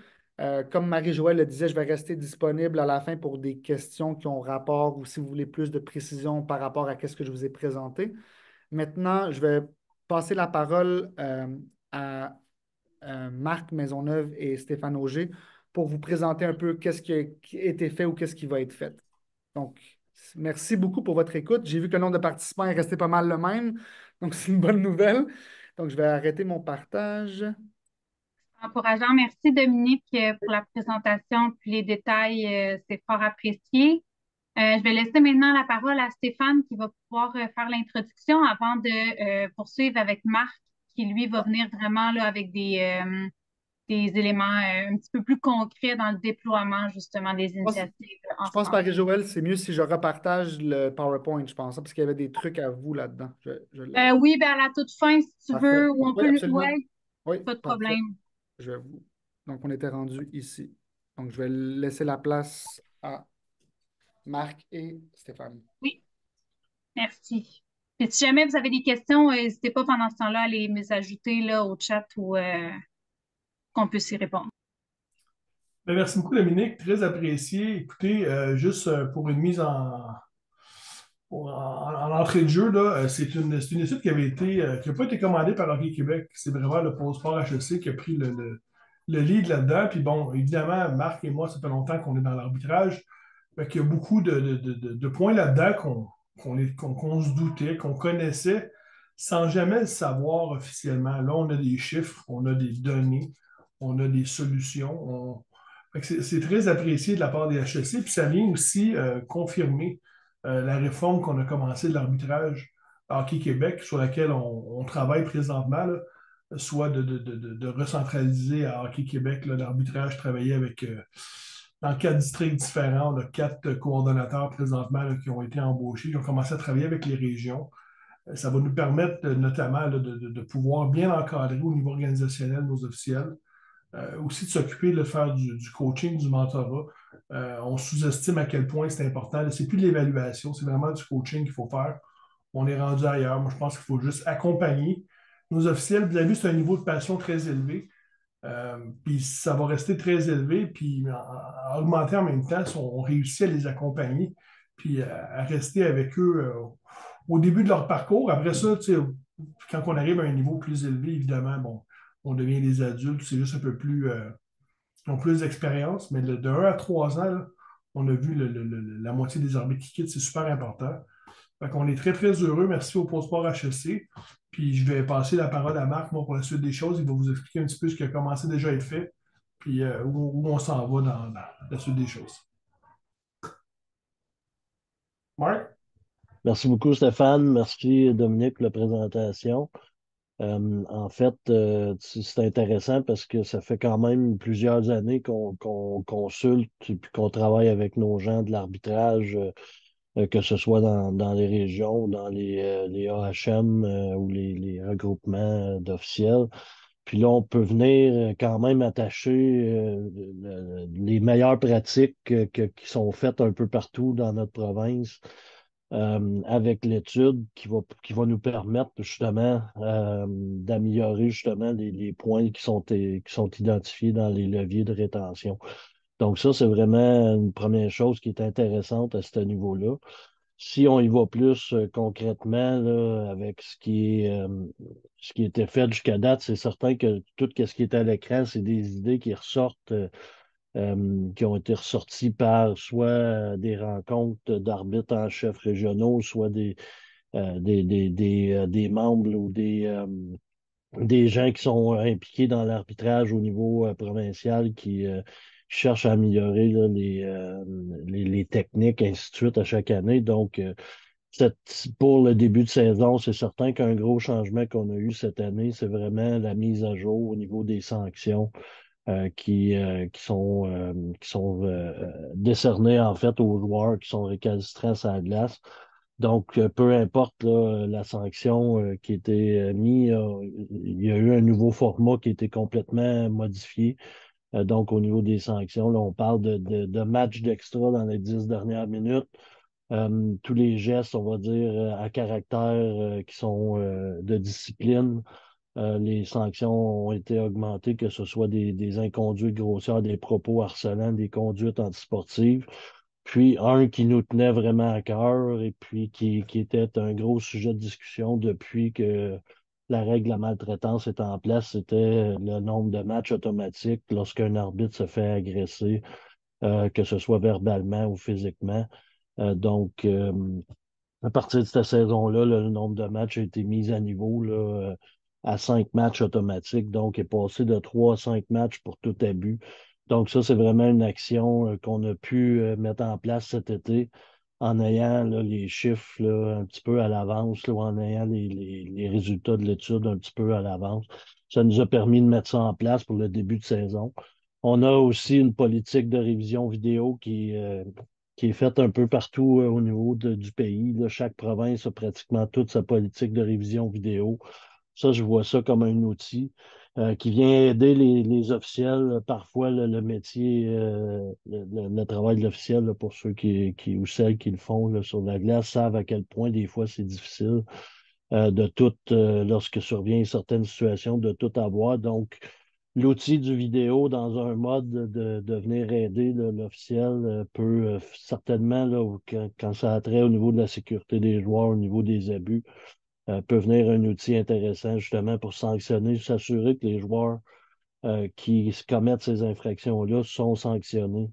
Comme Marie-Joëlle le disait, je vais rester disponible à la fin pour des questions qui ont rapport ou si vous voulez plus de précision par rapport à ce que je vous ai présenté. Maintenant, je vais passer la parole à Marc Maisonneuve et Stéphane Auger pour vous présenter un peu qu'est-ce qui a été fait ou qu'est-ce qui va être fait. Donc, merci beaucoup pour votre écoute. J'ai vu que le nombre de participants est resté pas mal le même, donc c'est une bonne nouvelle. Donc, je vais arrêter mon partage. Encourageant. Merci Dominique pour la présentation puis les détails, c'est fort apprécié. Je vais laisser maintenant la parole à Stéphane qui va pouvoir faire l'introduction avant de poursuivre avec Marc qui lui va venir vraiment là, avec des éléments un petit peu plus concrets dans le déploiement justement des Je pense, initiatives je en pense, santé. Marie-Joëlle, c'est mieux si je repartage le PowerPoint, je pense, hein, parce qu'il y avait des trucs à vous là-dedans. Oui, ben à la toute fin, si tu Parfait. veux, ou on Oui, peut absolument. ouais, Oui, pas de parfait. problème. Je vais vous... Donc, on était rendu ici. Donc, je vais laisser la place à Marc et Stéphane. Oui, merci. Et si jamais vous avez des questions, n'hésitez pas pendant ce temps-là à les ajouter là, au chat ou qu'on puisse y répondre. Ben, merci beaucoup, Dominique. Très apprécié. Écoutez, juste pour une mise en entrée de jeu, là, c'est une étude qui n'a pas été commandée par Hockey Québec. C'est vraiment le Pôle Sport HEC qui a pris le lead là-dedans. Puis bon, évidemment, Marc et moi, ça fait longtemps qu'on est dans l'arbitrage. Fait qu'il y a beaucoup de points là-dedans qu'on se doutait, qu'on connaissait, sans jamais le savoir officiellement. Là, on a des chiffres, on a des données, on a des solutions. Fait que c'est très apprécié de la part des HEC, puis ça vient aussi confirmer la réforme qu'on a commencée de l'arbitrage à Hockey Québec, sur laquelle on travaille présentement, là, soit de recentraliser à Hockey Québec l'arbitrage, travailler avec dans 4 districts différents. On a 4 coordonnateurs présentement là, qui ont été embauchés, qui ont commencé à travailler avec les régions. Ça va nous permettre notamment là, de pouvoir bien encadrer au niveau organisationnel nos officiels. Aussi de s'occuper de faire du coaching, du mentorat. On sous-estime à quel point c'est important. C'est plus de l'évaluation, c'est vraiment du coaching qu'il faut faire. On est rendu ailleurs. Moi, je pense qu'il faut juste accompagner nos officiels. Vous avez vu, c'est un niveau de passion très élevé. Puis ça va rester très élevé, puis à augmenter en même temps si on réussit à les accompagner, puis à rester avec eux au début de leur parcours. Après ça, tu sais, quand on arrive à un niveau plus élevé, évidemment, bon, on devient des adultes, c'est juste un peu plus, ont plus d'expérience, mais de 1 à 3 ans, là, on a vu la moitié des arbitres qui quittent, c'est super important. Fait qu'on est très, très heureux. Merci au Sport HEC. Puis je vais passer la parole à Marc, moi, pour la suite des choses. Il va vous expliquer un petit peu ce qui a commencé déjà à être fait, puis où on s'en va dans la suite des choses. Marc? Merci beaucoup, Stéphane. Merci, Dominique, pour la présentation. En fait, c'est intéressant parce que ça fait quand même plusieurs années qu'on consulte et puis qu'on travaille avec nos gens de l'arbitrage, que ce soit dans les régions, dans les AHM ou les regroupements d'officiels. Puis là, on peut venir quand même attacher les meilleures pratiques qui sont faites un peu partout dans notre province avec l'étude qui va nous permettre justement d'améliorer justement les points qui sont identifiés dans les leviers de rétention. Donc ça, c'est vraiment une première chose qui est intéressante à ce niveau-là. Si on y va plus concrètement là, avec ce qui était fait jusqu'à date, c'est certain que tout ce qui est à l'écran, c'est des idées qui ressortent, qui ont été ressorties par soit des rencontres d'arbitres en chef régionaux, soit des membres ou des gens qui sont impliqués dans l'arbitrage au niveau provincial qui cherchent à améliorer là, les techniques, ainsi de suite, à chaque année. Donc, pour le début de saison, c'est certain qu'un gros changement qu'on a eu cette année, c'est vraiment la mise à jour au niveau des sanctions qui sont décernées en fait aux joueurs qui sont récalcitrants sur la glace. Donc, peu importe là, la sanction qui était mise, il y a eu un nouveau format qui a été complètement modifié. Donc, au niveau des sanctions, là, on parle de matchs d'extra dans les 10 dernières minutes. Tous les gestes, on va dire, à caractère qui sont de discipline, les sanctions ont été augmentées, que ce soit des inconduites grossières, des propos harcelants, des conduites antisportives. Puis un qui nous tenait vraiment à cœur et puis qui était un gros sujet de discussion depuis que la règle de la maltraitance est en place, c'était le nombre de matchs automatiques lorsqu'un arbitre se fait agresser, que ce soit verbalement ou physiquement. Donc, à partir de cette saison-là, le nombre de matchs a été mis à niveau là, à 5 matchs automatiques, donc est passé de 3 à 5 matchs pour tout abus. Donc ça, c'est vraiment une action qu'on a pu mettre en place cet été en ayant là, les chiffres là, un petit peu à l'avance, là, ou en ayant les résultats de l'étude un petit peu à l'avance. Ça nous a permis de mettre ça en place pour le début de saison. On a aussi une politique de révision vidéo qui est faite un peu partout au niveau du pays. Là. Chaque province a pratiquement toute sa politique de révision vidéo. Ça, je vois ça comme un outil qui vient aider les officiels. Parfois, le métier, le travail de l'officiel, là, pour ceux ou celles qui le font là, sur la glace, savent à quel point des fois c'est difficile lorsque survient certaines situations, de tout avoir. Donc, l'outil du vidéo dans un mode de venir aider là, l'officiel peut certainement, là, quand ça a trait au niveau de la sécurité des joueurs, au niveau des abus, peut venir un outil intéressant justement pour sanctionner, s'assurer que les joueurs qui commettent ces infractions-là sont sanctionnés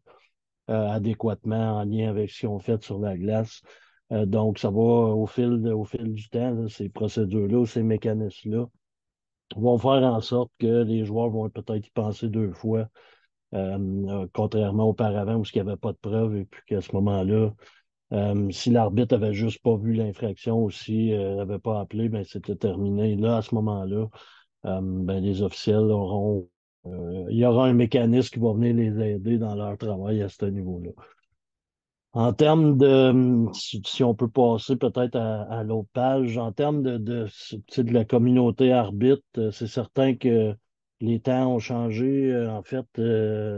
adéquatement en lien avec ce qu'ils ont fait sur la glace. Donc, ça va au fil du temps, là, ces procédures-là, ces mécanismes-là vont faire en sorte que les joueurs vont peut-être y penser 2 fois, contrairement auparavant où il n'y avait pas de preuves et puis qu'à ce moment-là, si l'arbitre avait juste pas vu l'infraction aussi, n'avait pas appelé, ben c'était terminé. Là, à ce moment-là, ben, les officiels il y aura un mécanisme qui va venir les aider dans leur travail à ce niveau-là. En termes si on peut passer peut-être à l'autre page, en termes tu sais, de la communauté arbitre, c'est certain que les temps ont changé. En fait,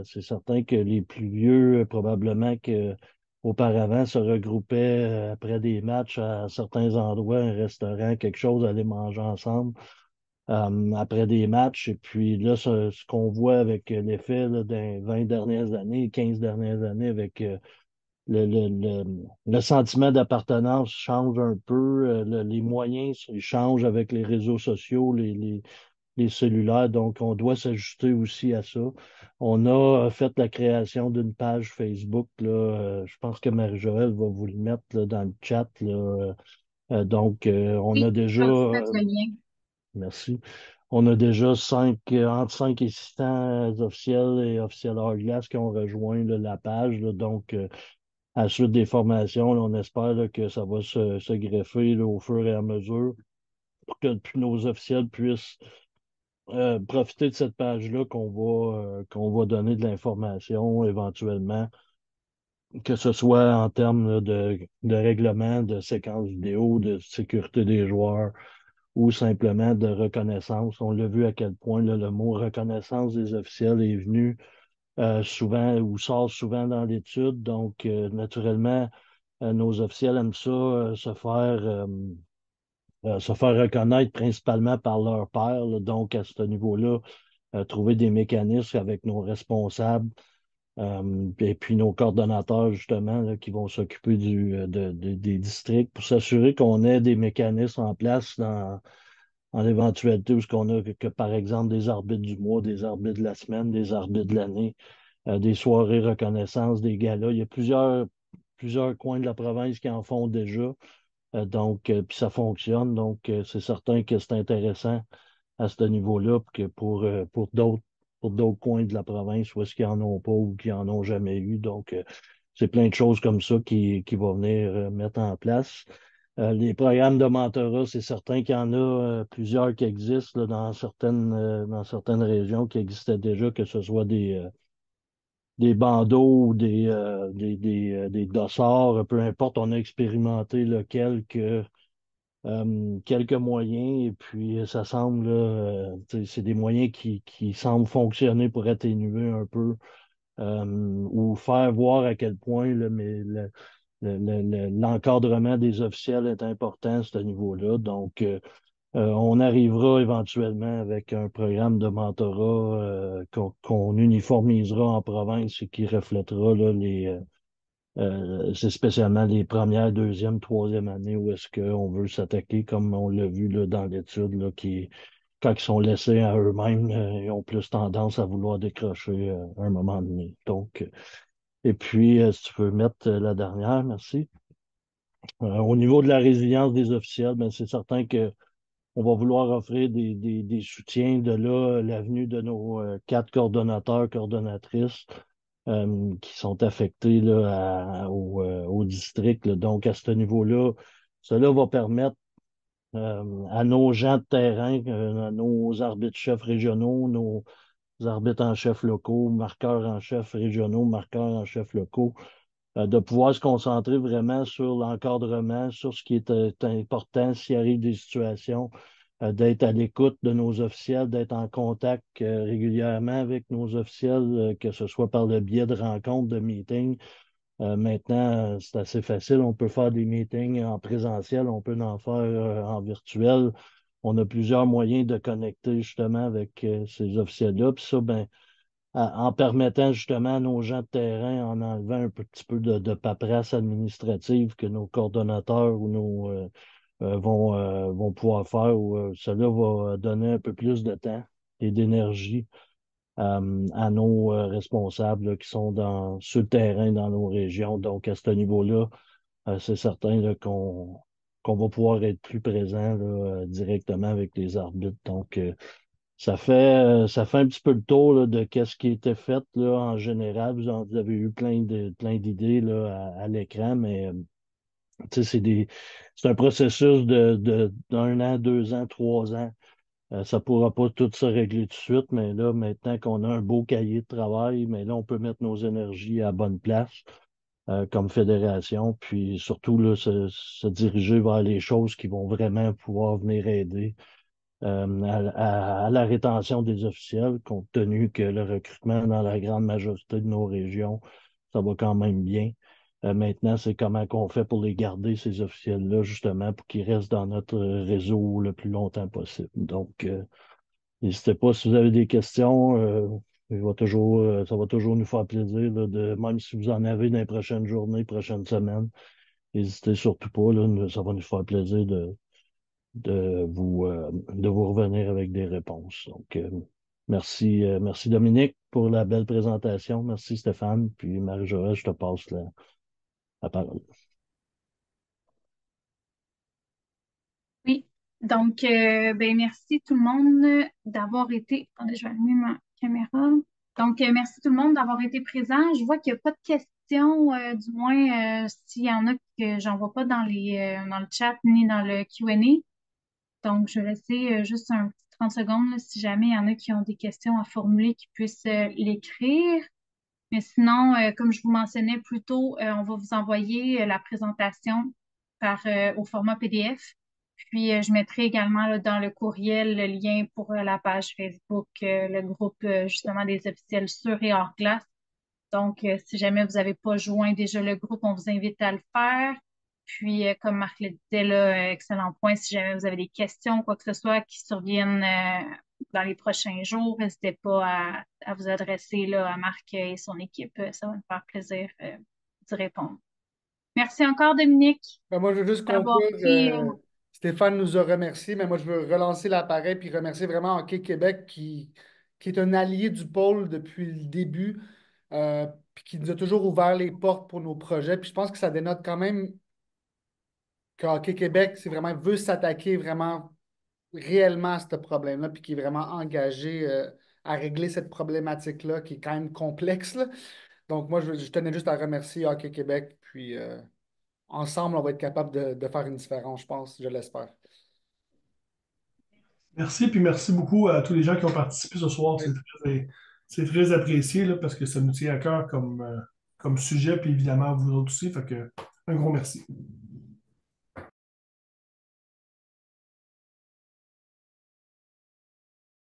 c'est certain que les plus vieux, probablement que auparavant, se regroupaient après des matchs à certains endroits, un restaurant, quelque chose, aller manger ensemble après des matchs. Et puis là, ce qu'on voit avec l'effet là, des 20 dernières années, 15 dernières années avec le sentiment d'appartenance change un peu, les moyens ils changent avec les réseaux sociaux, les cellulaires, donc on doit s'ajuster aussi à ça. On a fait la création d'une page Facebook, là, je pense que Marie-Joëlle va vous le mettre là, dans le chat. Là, donc, on Oui, a déjà, je vais vous mettre le lien. merci, on a déjà entre 5 et 600 officiels et officiels hors glace qui ont rejoint là, la page. Là, donc, à la suite des formations, là, on espère là, que ça va se greffer là, au fur et à mesure pour que puis nos officiels puissent profiter de cette page-là qu'on va donner de l'information éventuellement, que ce soit en termes là, de règlement, de séquence vidéo, de sécurité des joueurs ou simplement de reconnaissance. On l'a vu à quel point là, le mot reconnaissance des officiels est venu souvent ou sort souvent dans l'étude. Donc, naturellement, Nos officiels aiment ça, se faire reconnaître principalement par leur père, là. Donc, à ce niveau-là, trouver des mécanismes avec nos responsables et puis nos coordonnateurs, justement, là, qui vont s'occuper des districts pour s'assurer qu'on ait des mécanismes en place en l'éventualité où ce qu'on a par exemple, des arbitres du mois, des arbitres de la semaine, des arbitres de l'année, des soirées reconnaissance, des galas. Il y a plusieurs coins de la province qui en font déjà. Donc, puis ça fonctionne. Donc, c'est certain que c'est intéressant à ce niveau-là que pour d'autres coins de la province où est-ce qu'ils n'en ont pas ou qui n'en ont jamais eu. Donc, c'est plein de choses comme ça qui vont venir mettre en place. Les programmes de mentorat, c'est certain qu'il y en a plusieurs qui existent là, dans certaines régions qui existaient déjà, que ce soit des bandeaux ou des dossards, peu importe, on a expérimenté là, quelques moyens et puis ça semble, c'est des moyens qui semblent fonctionner pour atténuer un peu ou faire voir à quel point l'encadrement des officiels est important à ce niveau-là. Donc, on arrivera éventuellement avec un programme de mentorat qu'on uniformisera en province et qui reflètera là, c'est spécialement les premières, deuxième, troisième années où est-ce qu'on veut s'attaquer, comme on l'a vu là, dans l'étude, là, quand ils sont laissés à eux-mêmes, ils ont plus tendance à vouloir décrocher à un moment donné. Donc, et puis, si tu peux mettre la dernière, merci. Au niveau de la résilience des officiels, ben, c'est certain que on va vouloir offrir des soutiens. De là, l'avenue de nos quatre coordonnateurs, coordonnatrices qui sont affectés là, au district, là. Donc, à ce niveau-là, cela va permettre à nos gens de terrain, à nos arbitres-chefs régionaux, nos arbitres en chef locaux, marqueurs en chef régionaux, marqueurs en chef locaux, de pouvoir se concentrer vraiment sur l'encadrement, sur ce qui est important s'il arrive des situations, d'être à l'écoute de nos officiels, d'être en contact régulièrement avec nos officiels, que ce soit par le biais de rencontres, de meetings. Maintenant, c'est assez facile. On peut faire des meetings en présentiel, on peut en faire en virtuel. On a plusieurs moyens de connecter justement avec ces officiels-là. Puis ça, ben, en permettant justement à nos gens de terrain, en enlevant un petit peu de paperasse administrative que nos coordonnateurs ou vont pouvoir faire, ou cela va donner un peu plus de temps et d'énergie à nos responsables là, qui sont sur le terrain dans nos régions. Donc, à ce niveau-là, c'est certain là, qu'on va pouvoir être plus présent là, directement avec les arbitres. Donc, ça fait un petit peu le tour là, de qu'est-ce qui était fait là, en général. Vous avez eu plein d'idées là, à l'écran, mais tu sais, c'est un processus d'un an, 2 ans, 3 ans. Ça pourra pas tout se régler tout de suite, mais là, maintenant qu'on a un beau cahier de travail, mais là, on peut mettre nos énergies à bonne place comme fédération, puis surtout là, se diriger vers les choses qui vont vraiment pouvoir venir aider à la rétention des officiels, compte tenu que le recrutement dans la grande majorité de nos régions, ça va quand même bien. Maintenant, c'est comment qu'on fait pour les garder, ces officiels-là, justement, pour qu'ils restent dans notre réseau le plus longtemps possible. Donc, n'hésitez pas si vous avez des questions. Ça va toujours nous faire plaisir, là, même si vous en avez dans les prochaines journées, prochaines semaines. N'hésitez surtout pas, là, ça va nous faire plaisir de vous revenir avec des réponses. Donc, merci Dominique pour la belle présentation. Merci Stéphane. Puis Marie-Joëlle, je te passe la parole. Oui, donc, ben, merci tout le monde d'avoir été. Attendez, je vais allumer ma caméra. Donc, merci tout le monde d'avoir été présent. Je vois qu'il n'y a pas de questions, du moins s'il y en a que j'en vois pas dans le chat ni dans le Q&A. Donc, je vais laisser juste un petit 30 secondes là, si jamais il y en a qui ont des questions à formuler, qui puissent l'écrire. Mais sinon, comme je vous mentionnais plus tôt, on va vous envoyer la présentation au format PDF. Puis, je mettrai également là, dans le courriel le lien pour la page Facebook, le groupe justement des officiels sur et hors classe. Donc, si jamais vous n'avez pas joint déjà le groupe, on vous invite à le faire. Puis, comme Marc le disait, là, excellent point. Si jamais vous avez des questions, quoi que ce soit qui surviennent dans les prochains jours, n'hésitez pas à vous adresser là, à Marc et son équipe. Ça va me faire plaisir d'y répondre. Merci encore, Dominique, Ben, moi, je veux juste d'avoir conclure. pris. Stéphane nous a remercié, mais moi, je veux relancer l'appareil puis remercier vraiment Hockey Québec qui est un allié du pôle depuis le début, puis qui nous a toujours ouvert les portes pour nos projets. Puis je pense que ça dénote quand même que Hockey Québec, c'est vraiment, veut s'attaquer vraiment réellement à ce problème-là, puis qui est vraiment engagé à régler cette problématique-là qui est quand même complexe, là. Donc, moi, je tenais juste à remercier Hockey Québec, puis ensemble, on va être capable de faire une différence, je pense, je l'espère. Merci, puis merci beaucoup à tous les gens qui ont participé ce soir. Oui. C'est très apprécié là, parce que ça nous tient à cœur comme sujet, puis évidemment, vous autres aussi. Fait que, un gros merci.